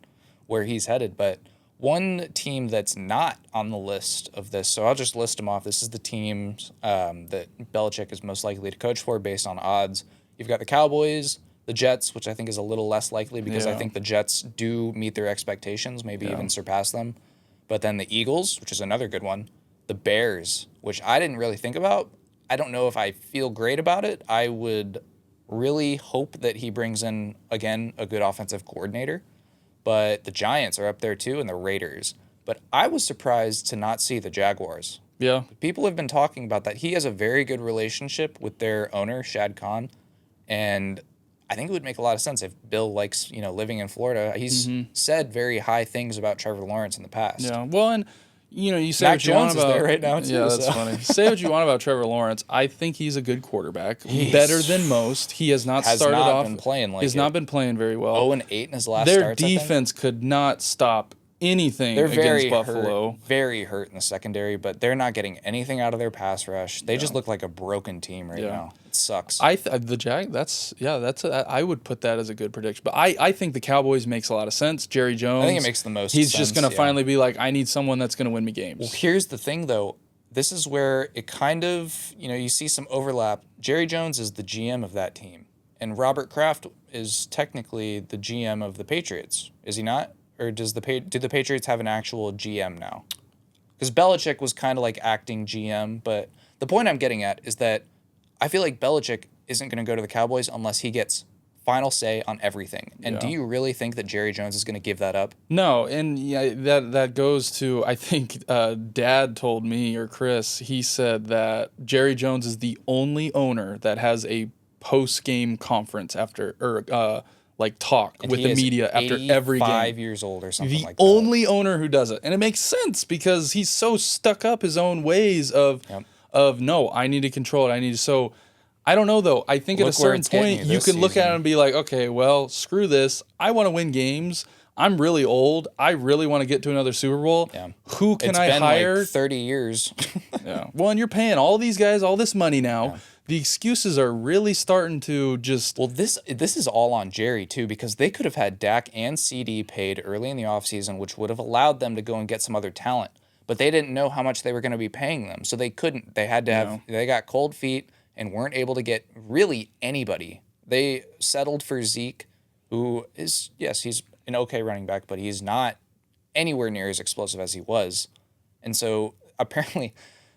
where he's headed. But one team that's not on the list of this, so I'll just list them off. This is the teams that Belichick is most likely to coach for based on odds. You've got the Cowboys, the Jets, which I think is a little less likely because I think the Jets do meet their expectations, maybe even surpass them. But then the Eagles, which is another good one. The Bears, which I didn't really think about. I don't know if I feel great about it. I would really hope that he brings in, again, a good offensive coordinator. But the Giants are up there too, and the Raiders. But I was surprised to not see the Jaguars. Yeah. People have been talking about that. He has a very good relationship with their owner, Shad Khan. And I think it would make a lot of sense if Bill likes, living in Florida. He's said very high things about Trevor Lawrence in the past. Yeah. Well, and you say Mac what you Jones want about is there right now too. Yeah, that's funny. Say what you want about Trevor Lawrence. I think he's a good quarterback, better than most. He has not started off. Been playing like he's not been playing very well. 0-8 in his last Their starts. Their defense could not stop anything against Buffalo. Very hurt in the secondary, but they're not getting anything out of their pass rush. They just look like a broken team right now. It sucks. The Jag. I would put that as a good prediction. But I think the Cowboys makes a lot of sense. Jerry Jones. I think it makes the most He's sense. just going to finally be like, I need someone that's going to win me games. Well, here's the thing, though. This is where it kind of, you see some overlap. Jerry Jones is the GM of that team, and Robert Kraft is technically the GM of the Patriots. Is he not? Or do the Patriots have an actual GM now? Because Belichick was kind of like acting GM, but the point I'm getting at is that I feel like Belichick isn't going to go to the Cowboys unless he gets final say on everything. And do you really think that Jerry Jones is going to give that up? No, and that goes to, I think Dad told me, or Chris, he said that Jerry Jones is the only owner that has a post-game conference after, talk with the media after every game. 5 years old or something like that. The only owner who does it. And it makes sense because he's so stuck up his own ways of no, I need to control it. So I don't know though. I think at a certain point you can look at it and be like, okay, well, screw this. I want to win games. I'm really old. I really want to get to another Super Bowl. Yeah. Who can I hire? Like 30 years. Yeah. Well, and you're paying all these guys all this money now. Yeah. the excuses are really starting to just. Well, this is all on Jerry, too, because they could have had Dak and CD paid early in the offseason, which would have allowed them to go and get some other talent. But they didn't know how much they were going to be paying them, so they couldn't. They had to have. They got cold feet and weren't able to get really anybody. They settled for Zeke, who is, yes, he's an okay running back, but he's not anywhere near as explosive as he was. And so apparently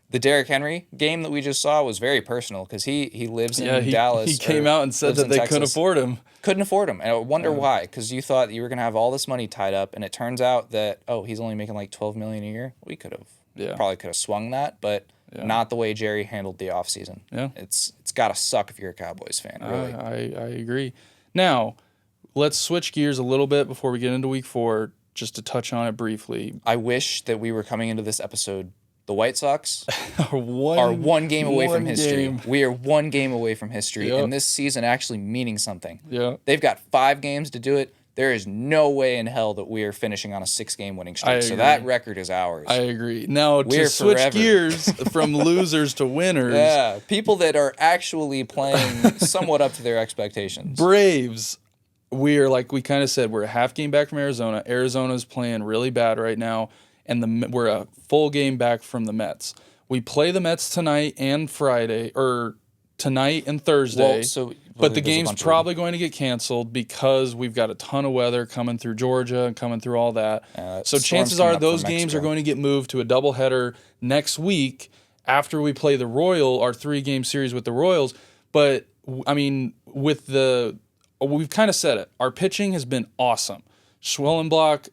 the Derrick Henry game that we just saw was very personal because he lives in Dallas. He came out and said that they couldn't afford him. Couldn't afford him. And I wonder why, because you thought you were going to have all this money tied up, and it turns out that, he's only making like $12 million a year. We could have probably could have swung that, but not the way Jerry handled the offseason. Yeah. It's got to suck if you're a Cowboys fan, really. I agree. Now, let's switch gears a little bit before we get into week 4, just to touch on it briefly. I wish that we were coming into this episode. The White Sox are one game away from history. We are one game away from history, and this season actually meaning something. Yeah. They've got 5 games to do it. There is no way in hell that we are finishing on a 6-game winning streak. So that record is ours. I agree. Now, to switch gears from losers to winners. Yeah, people that are actually playing somewhat up to their expectations. Braves. We are, like we kind of said, we're a half game back from Arizona. Arizona's playing really bad right now. And we're a full game back from the Mets. We play the Mets tonight and Friday, or tonight and Thursday. But the game's probably going to get canceled because we've got a ton of weather coming through Georgia and coming through all that. So chances are those games are going to get moved to a doubleheader next week after we play the our 3-game series with the Royals. But, I mean, we've kind of said it. Our pitching has been awesome. Schwellenbach,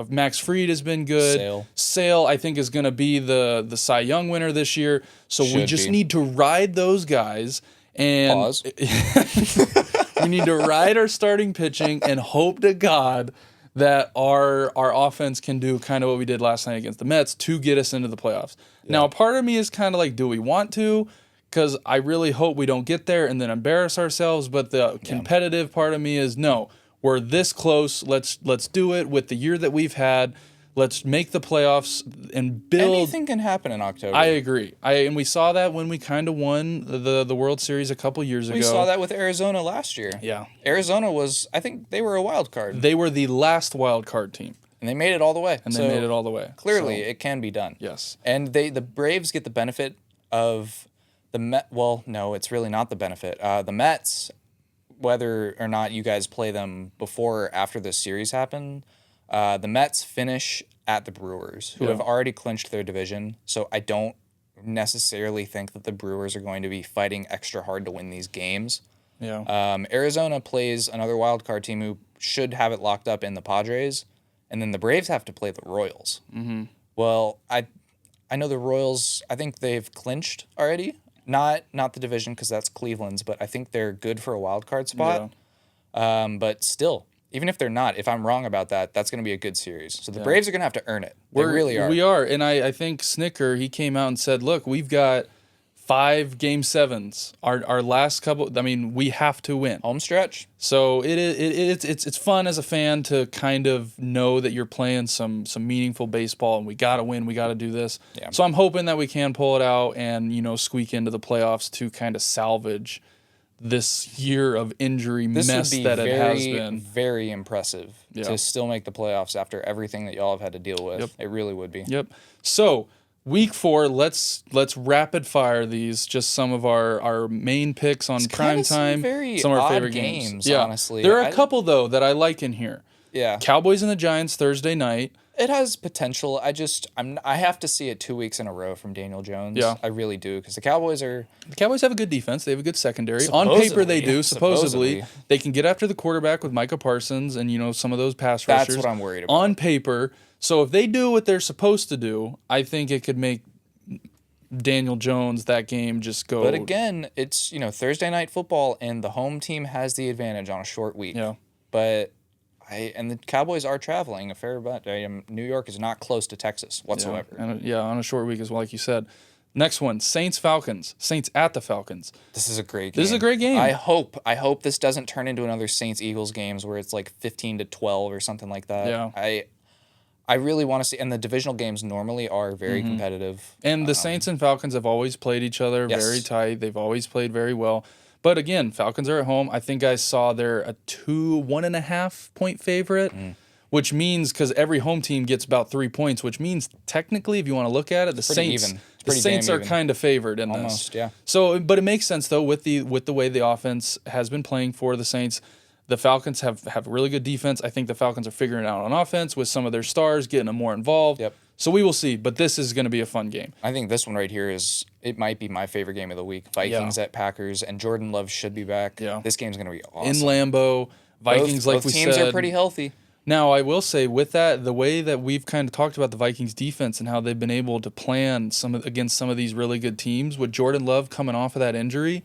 Max Fried has been good. Sale, I think, is going to be the Cy Young winner this year. So we just need to ride those guys. And Pause. We need to ride our starting pitching and hope to God that our offense can do kind of what we did last night against the Mets to get us into the playoffs. Yeah. Now, part of me is kind of like, do we want to? Because I really hope we don't get there and then embarrass ourselves. But the competitive part of me is no. We're this close. Let's do it with the year that we've had. Let's make the playoffs and build. Anything can happen in October. I agree. And we saw that when we kind of won the World Series a couple years ago. We saw that with Arizona last year. Yeah. Arizona I think they were a wild card. They were the last wild card team. And they made it all the way. Clearly, it can be done. Yes. And the Braves get the benefit of the Met. Well, no, it's really not the benefit. The Mets, whether or not you guys play them before or after this series happened, the Mets finish at the Brewers, who have already clinched their division. So I don't necessarily think that the Brewers are going to be fighting extra hard to win these games. Yeah. Arizona plays another wild card team who should have it locked up in the Padres, and then the Braves have to play the Royals. Mm-hmm. Well, I know the Royals. I think they've clinched already. Not the division because that's Cleveland's, but I think they're good for a wild card spot. Yeah. But still, even if they're not, if I'm wrong about that, that's going to be a good series. So the Braves are going to have to earn it. They really are. We are. And I think Snicker, he came out and said, look, we've got 5 Game 7s. Our last couple, I mean, we have to win. Home stretch. So it's fun as a fan to kind of know that you're playing some meaningful baseball and we got to win, we got to do this. Yeah. So I'm hoping that we can pull it out and, squeak into the playoffs to kind of salvage this year of injury mess that it has been. Very impressive to still make the playoffs after everything that y'all have had to deal with. Yep. It really would be. Yep. So week 4, let's rapid fire these. Just some of our main picks on prime time. Some of our favorite games. Honestly, there are a couple though that I like in here. Yeah. Cowboys and the Giants Thursday night. It has potential. I have to see it 2 weeks in a row from Daniel Jones. Yeah. I really do, because the Cowboys have a good defense. They have a good secondary. On paper, they do. Supposedly. They can get after the quarterback with Micah Parsons and some of those pass rushers. That's what I'm worried about. On paper. So if they do what they're supposed to do, I think it could make Daniel Jones that game just go. But again, it's Thursday night football, and the home team has the advantage on a short week. Yeah. But and the Cowboys are traveling a fair bit. New York is not close to Texas whatsoever. Yeah, on a short week as well, like you said. Next one, Saints-Falcons. Saints at the Falcons. This is a great game. I hope this doesn't turn into another Saints-Eagles games where it's like 15-12 or something like that. Yeah. I really want to see, and the divisional games normally are very competitive. And the Saints and Falcons have always played each other very tight. They've always played very well. But again, Falcons are at home. I think I saw they're a 1.5 point favorite, which means because every home team gets about 3 points, which means technically, if you want to look at it, the Saints are kind of favored in Almost, this. yeah. So, but it makes sense though with the way the offense has been playing for the Saints. The Falcons have really good defense. I think the Falcons are figuring it out on offense with some of their stars, getting them more involved. Yep. So we will see, but this is going to be a fun game. I think this one right here it might be my favorite game of the week. Vikings at Packers, and Jordan Love should be back. Yeah. This game's going to be awesome. In Lambeau, Vikings, both teams are pretty healthy. Now, I will say with that, the way that we've kind of talked about the Vikings defense and how they've been able to plan against some of these really good teams, with Jordan Love coming off of that injury,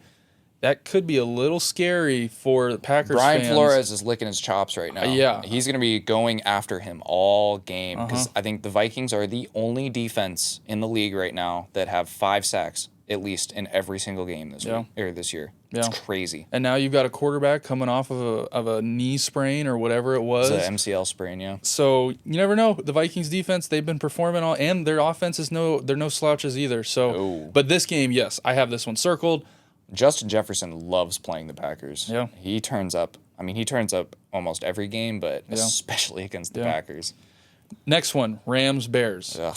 that could be a little scary for the Packers Brian fans. Flores is licking his chops right now. Yeah. He's going to be going after him all game because I think the Vikings are the only defense in the league right now that have 5 sacks, at least in every single game this week or this year. It's crazy. And now you've got a quarterback coming off of a knee sprain or whatever it was. It's an MCL sprain, yeah. So you never know. The Vikings defense, they've been performing and their offense is they're no slouches either. So, but this game, yes, I have this one circled. Justin Jefferson loves playing the Packers. Yeah. He turns up. I mean, he turns up almost every game, but especially against the Packers. Next one, Rams-Bears. Ugh.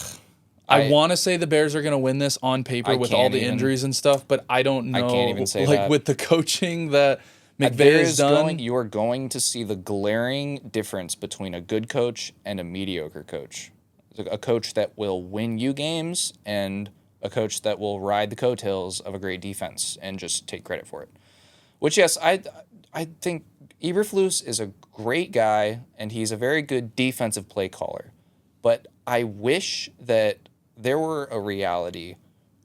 I want to say the Bears are going to win this on paper with all the injuries and stuff, but I don't know. I can't even say like that. with the coaching that McVay has done. You are going to see the glaring difference between a good coach and a mediocre coach. A coach that will win you games and a coach that will ride the coattails of a great defense and just take credit for it. Which, yes, I think Eberflus is a great guy, and he's a very good defensive play caller. But I wish that there were a reality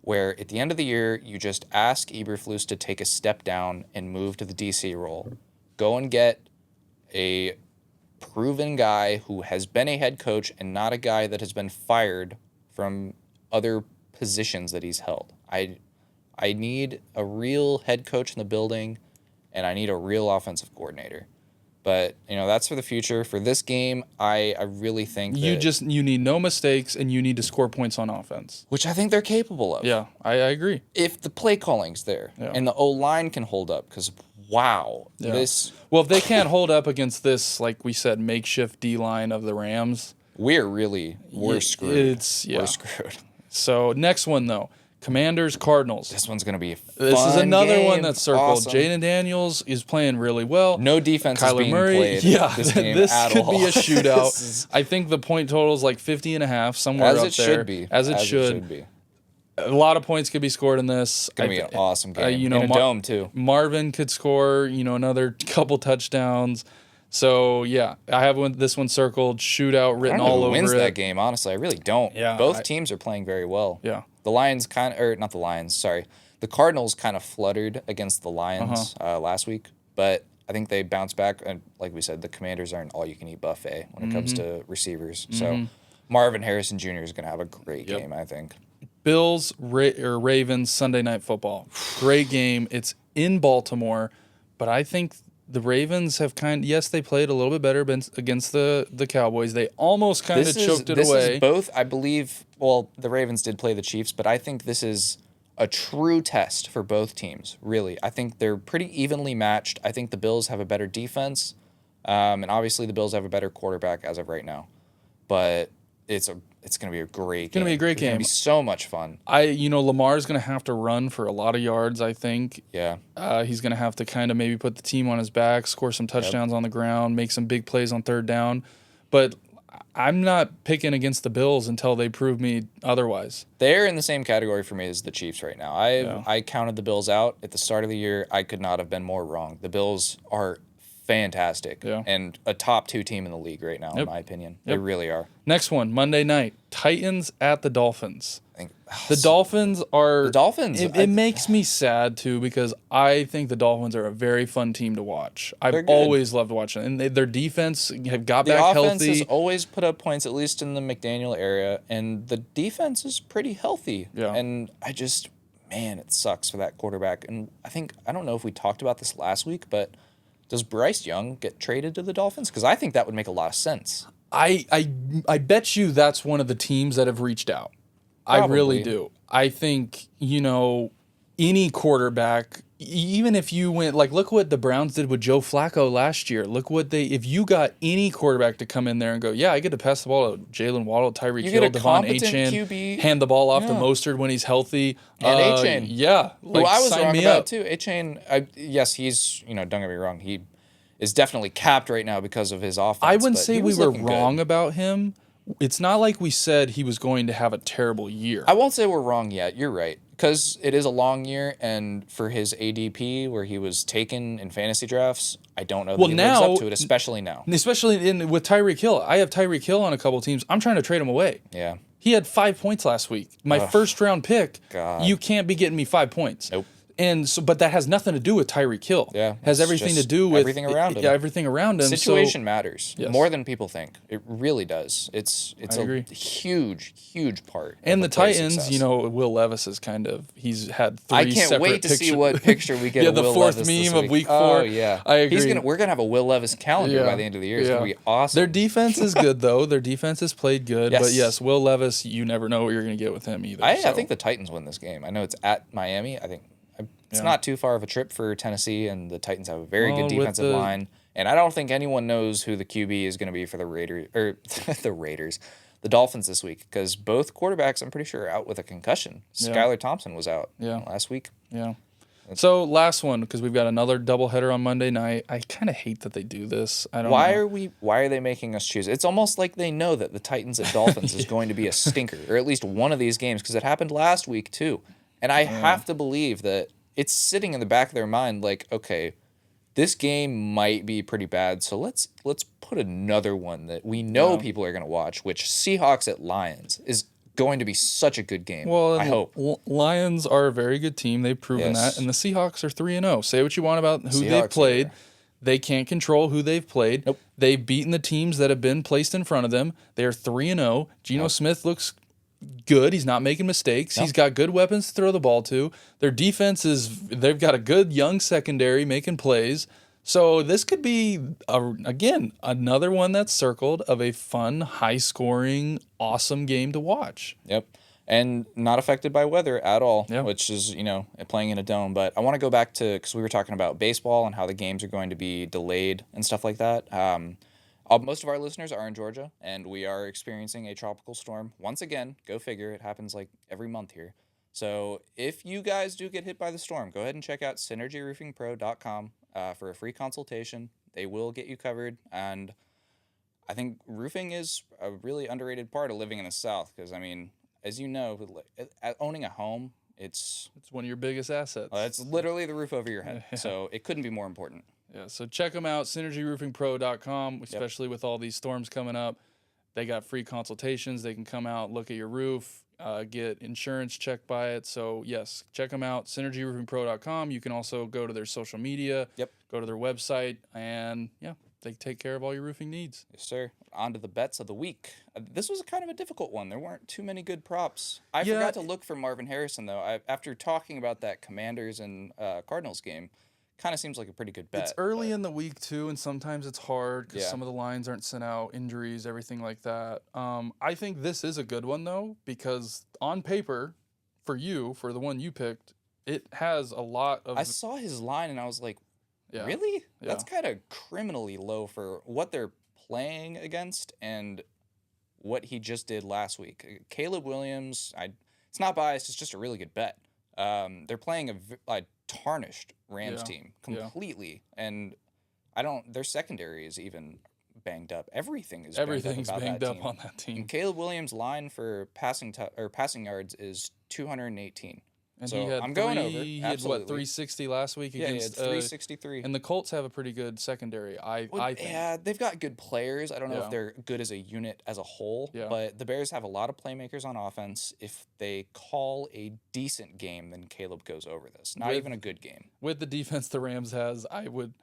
where at the end of the year, you just ask Eberflus to take a step down and move to the DC role. Go and get a proven guy who has been a head coach and not a guy that has been fired from other positions that he's held. I need a real head coach in the building, and I need a real offensive coordinator. But, that's for the future. For this game, I really think you need no mistakes, and you need to score points on offense. Which I think they're capable of. Yeah, I agree. If the play calling's there, and the O-line can hold up, because, wow, this... Well, if they can't hold up against this, like we said, makeshift D-line of the Rams... We're screwed. We're screwed. So, next one, though. Commanders-Cardinals. This one's going to be a fun This is another game. one that's circled. Awesome. Jaden Daniels is playing really well. No defense Kyler is being Murray, played this game this at could all. be a shootout. I think the point total is like 50.5, somewhere As up it there. should be. As it should be. A lot of points could be scored in this. It's going to be an awesome game. In a dome, too. Marvin could score, another couple touchdowns. So, yeah, I have this one circled, shootout written all over it. Who wins that game, honestly? I really don't. Yeah, Both teams are playing very well. Yeah. The Lions not the Lions, sorry. The Cardinals kind of fluttered against the Lions last week, but I think they bounced back. And like we said, the Commanders are an all-you-can-eat buffet when it comes to receivers. So Marvin Harrison Jr. is going to have a great game, I think. Bills or Ravens Sunday Night Football. Great game. It's in Baltimore, but I think the Ravens have they played a little bit better against the Cowboys. They almost kind of choked it away. This is both, I believe, the Ravens did play the Chiefs, but I think this is a true test for both teams, really. I think they're pretty evenly matched. I think the Bills have a better defense, and obviously the Bills have a better quarterback as of right now. But it's going to be a great game. It's going to be a great game. It's going to be so much fun. Lamar's going to have to run for a lot of yards, I think. Yeah. He's going to have to kind of maybe put the team on his back, score some touchdowns on the ground, make some big plays on third down. But I'm not picking against the Bills until they prove me otherwise. They're in the same category for me as the Chiefs right now. I counted the Bills out at the start of the year. I could not have been more wrong. The Bills are fantastic and a top 2 team in the league right now, in my opinion. They really are. Next one, Monday night, Titans at the Dolphins. The Dolphins are... The Dolphins... It makes me sad, too, because I think the Dolphins are a very fun team to watch. I've always loved watching them. And their defense have got back healthy. The offense has always put up points, at least in the McDaniel area, and the defense is pretty healthy. Yeah. And man, it sucks for that quarterback. And I don't know if we talked about this last week, but does Bryce Young get traded to the Dolphins? Because I think that would make a lot of sense. I bet you that's one of the teams that have reached out. Probably. I really do. I think, any quarterback, even if you went, like, look what the Browns did with Joe Flacco last year. Look what if you got any quarterback to come in there and go, yeah, I get to pass the ball to Jalen Waddle, Tyreek Hill, Devon Achane, QB, hand the ball off to Mostert when he's healthy. And Achane. Yeah. Who I was wrong about, too. Achane, yes, he's, don't get me wrong, he is definitely capped right now because of his offense. I wouldn't say we were wrong about him. It's not like we said he was going to have a terrible year. I won't say we're wrong yet. You're right. Because it is a long year, and for his ADP, where he was taken in fantasy drafts, I don't know that he lives up to it, especially now. Especially with Tyreek Hill. I have Tyreek Hill on a couple teams. I'm trying to trade him away. Yeah. He had 5 points last week. My first-round pick, God. You can't be getting me 5 points. Nope. And so, but that has nothing to do with Tyreek Hill. Yeah, has everything to do with everything around him. Yeah, everything around him. Situation matters more than people think. It really does. It's a huge part. And the Titans, Will Levis is he's had 3 I can't wait to see what picture we get. The Will fourth Levis meme of week 4. Oh yeah, I agree. We're gonna have a Will Levis calendar by the end of the year. It's gonna be awesome. Their defense is good though. Their defense has played good. Yes. But yes, Will Levis, you never know what you're gonna get with him either. I think the Titans win this game. I know it's at Miami. I think it's not too far of a trip for Tennessee, and the Titans have a very good defensive line. And I don't think anyone knows who the QB is going to be for the Raiders or the Dolphins this week, because both quarterbacks, I'm pretty sure, are out with a concussion. Skylar Thompson was out last week. Yeah. So last one, because we've got another doubleheader on Monday night. I kind of hate that they do this. I don't know. Why are they making us choose? It's almost like they know that the Titans at Dolphins is going to be a stinker, or at least one of these games, because it happened last week too. And I have to believe that it's sitting in the back of their mind, like, okay, this game might be pretty bad, so let's put another one that we know people are going to watch, which Seahawks at Lions is going to be such a good game. Well, I hope. Lions are a very good team. They've proven that. And the Seahawks are 3-0. Say what you want about who they've played. They can't control who they've played. Nope. They've beaten the teams that have been placed in front of them. They're 3-0. Geno Smith looks good. He's not making mistakes. He's got good weapons to throw the ball to. Their defense they've got a good young secondary making plays. So this could be, again, another one that's circled of a fun, high-scoring, awesome game to watch. Yep. And not affected by weather at all, which is, playing in a dome. But I want to go back to, because we were talking about baseball and how the games are going to be delayed and stuff like that. Most of our listeners are in Georgia, and we are experiencing a tropical storm. Once again, go figure, it happens like every month here. So if you guys do get hit by the storm, go ahead and check out synergyroofingpro.com for a free consultation. They will get you covered, and I think roofing is a really underrated part of living in the South, because, as you know, owning a home, it's one of your biggest assets. It's literally the roof over your head, so it couldn't be more important. Yeah, so check them out, synergyroofingpro.com, especially with all these storms coming up. They got free consultations. They can come out, look at your roof, get insurance checked by it. So, yes, check them out, synergyroofingpro.com. You can also go to their social media, go to their website, and, they take care of all your roofing needs. Yes, sir. On to the bets of the week. This was kind of a difficult one. There weren't too many good props. I forgot to look for Marvin Harrison, though. After talking about that Commanders and Cardinals game, kind of seems like a pretty good bet. It's early in the week, too, and sometimes it's hard because some of the lines aren't sent out, injuries, everything like that. I think this is a good one, though, because on paper, for the one you picked, it has a lot of... I saw his line, and I was like, really? Yeah. That's kind of criminally low for what they're playing against and what he just did last week. Caleb Williams, it's not biased, it's just a really good bet. They're playing a tarnished Rams team completely, and their secondary is even banged up. Everything's banged up on that team. And Caleb Williams' line for passing yards is 218. And so I'm going over. He had 360 last week against 363. And the Colts have a pretty good secondary. I think. Yeah, they've got good players. I don't know if they're good as a unit as a whole, but the Bears have a lot of playmakers on offense. If they call a decent game, then Caleb goes over this. Not even a good game. With the defense the Rams has, I would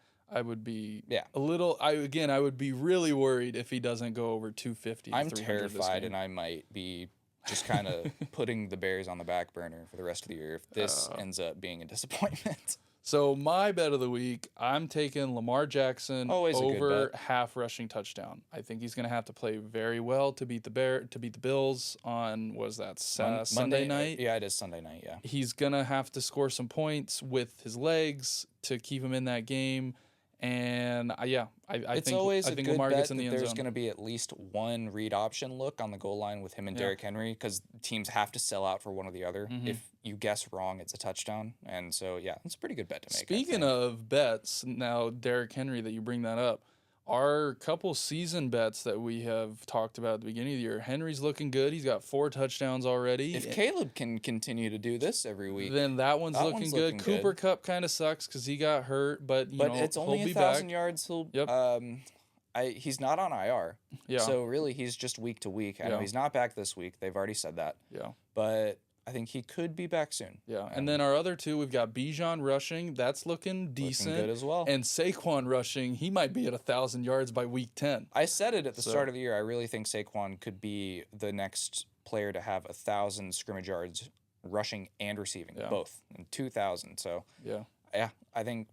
be a little. I would be really worried if he doesn't go over 250. I'm terrified, and I might be just kind of putting the Bears on the back burner for the rest of the year if this ends up being a disappointment. So my bet of the week, I'm taking Lamar Jackson Always a good over bet. half rushing touchdown. I think he's going to have to play very well to beat the Bills on Sunday night. Yeah, it is Sunday night. Yeah. He's going to have to score some points with his legs to keep him in that game. And I It's think always a think good Lamar bet gets in the that end there's zone. going to be at least one read option look on the goal line with him and Derrick Henry, because teams have to sell out for one or the other. If you guess wrong, it's a touchdown. And so, yeah, it's a pretty good bet to make. Speaking of bets, now Derrick Henry, that you bring that up, our couple season bets that we have talked about at the beginning of the year, Henry's looking good. He's got 4 touchdowns already. If Caleb can continue to do this every week, then that one's looking good. Cooper Kupp kind of sucks because he got hurt, but it's only 1,000 yards. He's not on IR. Yeah. So really, he's just week to week. I know he's not back this week. They've already said that. Yeah. But I think he could be back soon. Yeah. And then our other two, we've got Bijan rushing. That's looking decent. Looking good as well. And Saquon rushing. He might be at 1,000 yards by week 10. I said it at the start of the year. I really think Saquon could be the next player to have 1,000 scrimmage yards rushing and receiving, both, and 2,000. So yeah, I think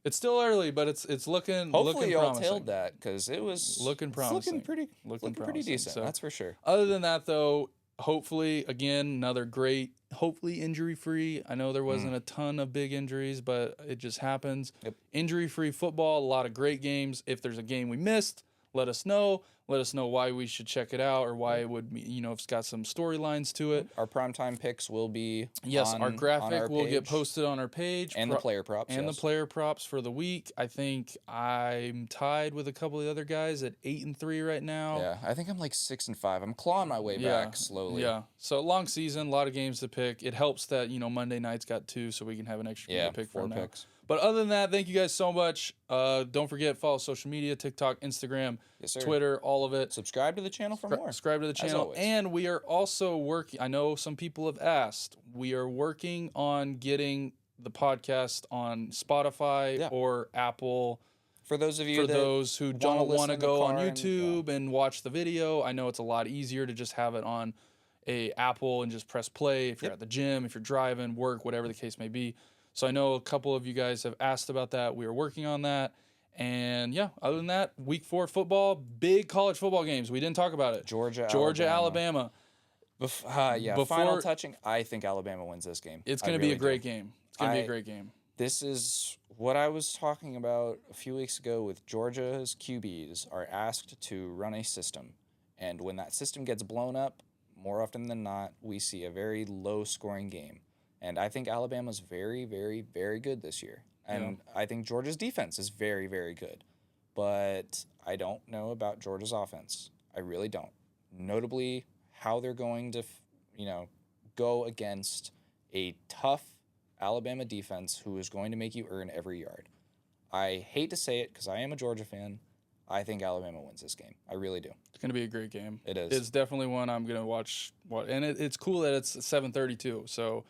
it's still early, but it's looking. Hopefully, y'all promising. tailed that, because it was looking promising. Looking pretty decent. So, that's for sure. Other than that, though, hopefully, again, another great, hopefully injury-free. I know there wasn't a ton of big injuries, but it just happens. Yep. Injury-free football, a lot of great games. If there's a game we missed, let us know. Let us know why we should check it out, or why it would, if it's got some storylines to it. Our primetime picks will be our graphic will get posted on our page. And the player props. And the player props for the week. I think I'm tied with a couple of the other guys at 8-3 right now. Yeah, I think I'm like 6-5. I'm clawing my way back slowly. Yeah, so long season, a lot of games to pick. It helps that, Monday night's got 2, so we can have an extra game to pick 4 from picks. now. But other than that, thank you guys so much. Don't forget, follow social media, TikTok, Instagram, Twitter, all of it. Subscribe to the channel for more. Subscribe to the channel. And we are also working, I know some people have asked, we are working on getting the podcast on Spotify or Apple. For those of you who don't want to go on YouTube and watch the video, I know it's a lot easier to just have it on a Apple and just press play if you're at the gym, if you're driving, work, whatever the case may be. So I know a couple of you guys have asked about that. We are working on that. And other than that, week 4 football, big college football games. We didn't talk about it. Georgia, Alabama. Final touching. I think Alabama wins this game. It's going to be a great game. It's going to be a great game. This is what I was talking about a few weeks ago with Georgia's QBs are asked to run a system. And when that system gets blown up, more often than not, we see a very low-scoring game. And I think Alabama's very, very, very good this year. And I think Georgia's defense is very, very good. But I don't know about Georgia's offense. I really don't. Notably, how they're going to, go against a tough Alabama defense who is going to make you earn every yard. I hate to say it because I am a Georgia fan. I think Alabama wins this game. I really do. It's going to be a great game. It is. It's definitely one I'm going to watch. And it's cool that it's 7:32. So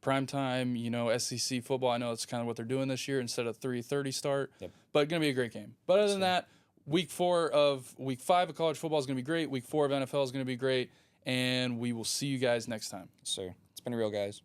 primetime, SEC football. I know it's kind of what they're doing this year instead of 3:30 start. Yep. But going to be a great game. But other than that, week 5 of college football is going to be great. Week 4 of NFL is going to be great. And we will see you guys next time. Sir, it's been real, guys.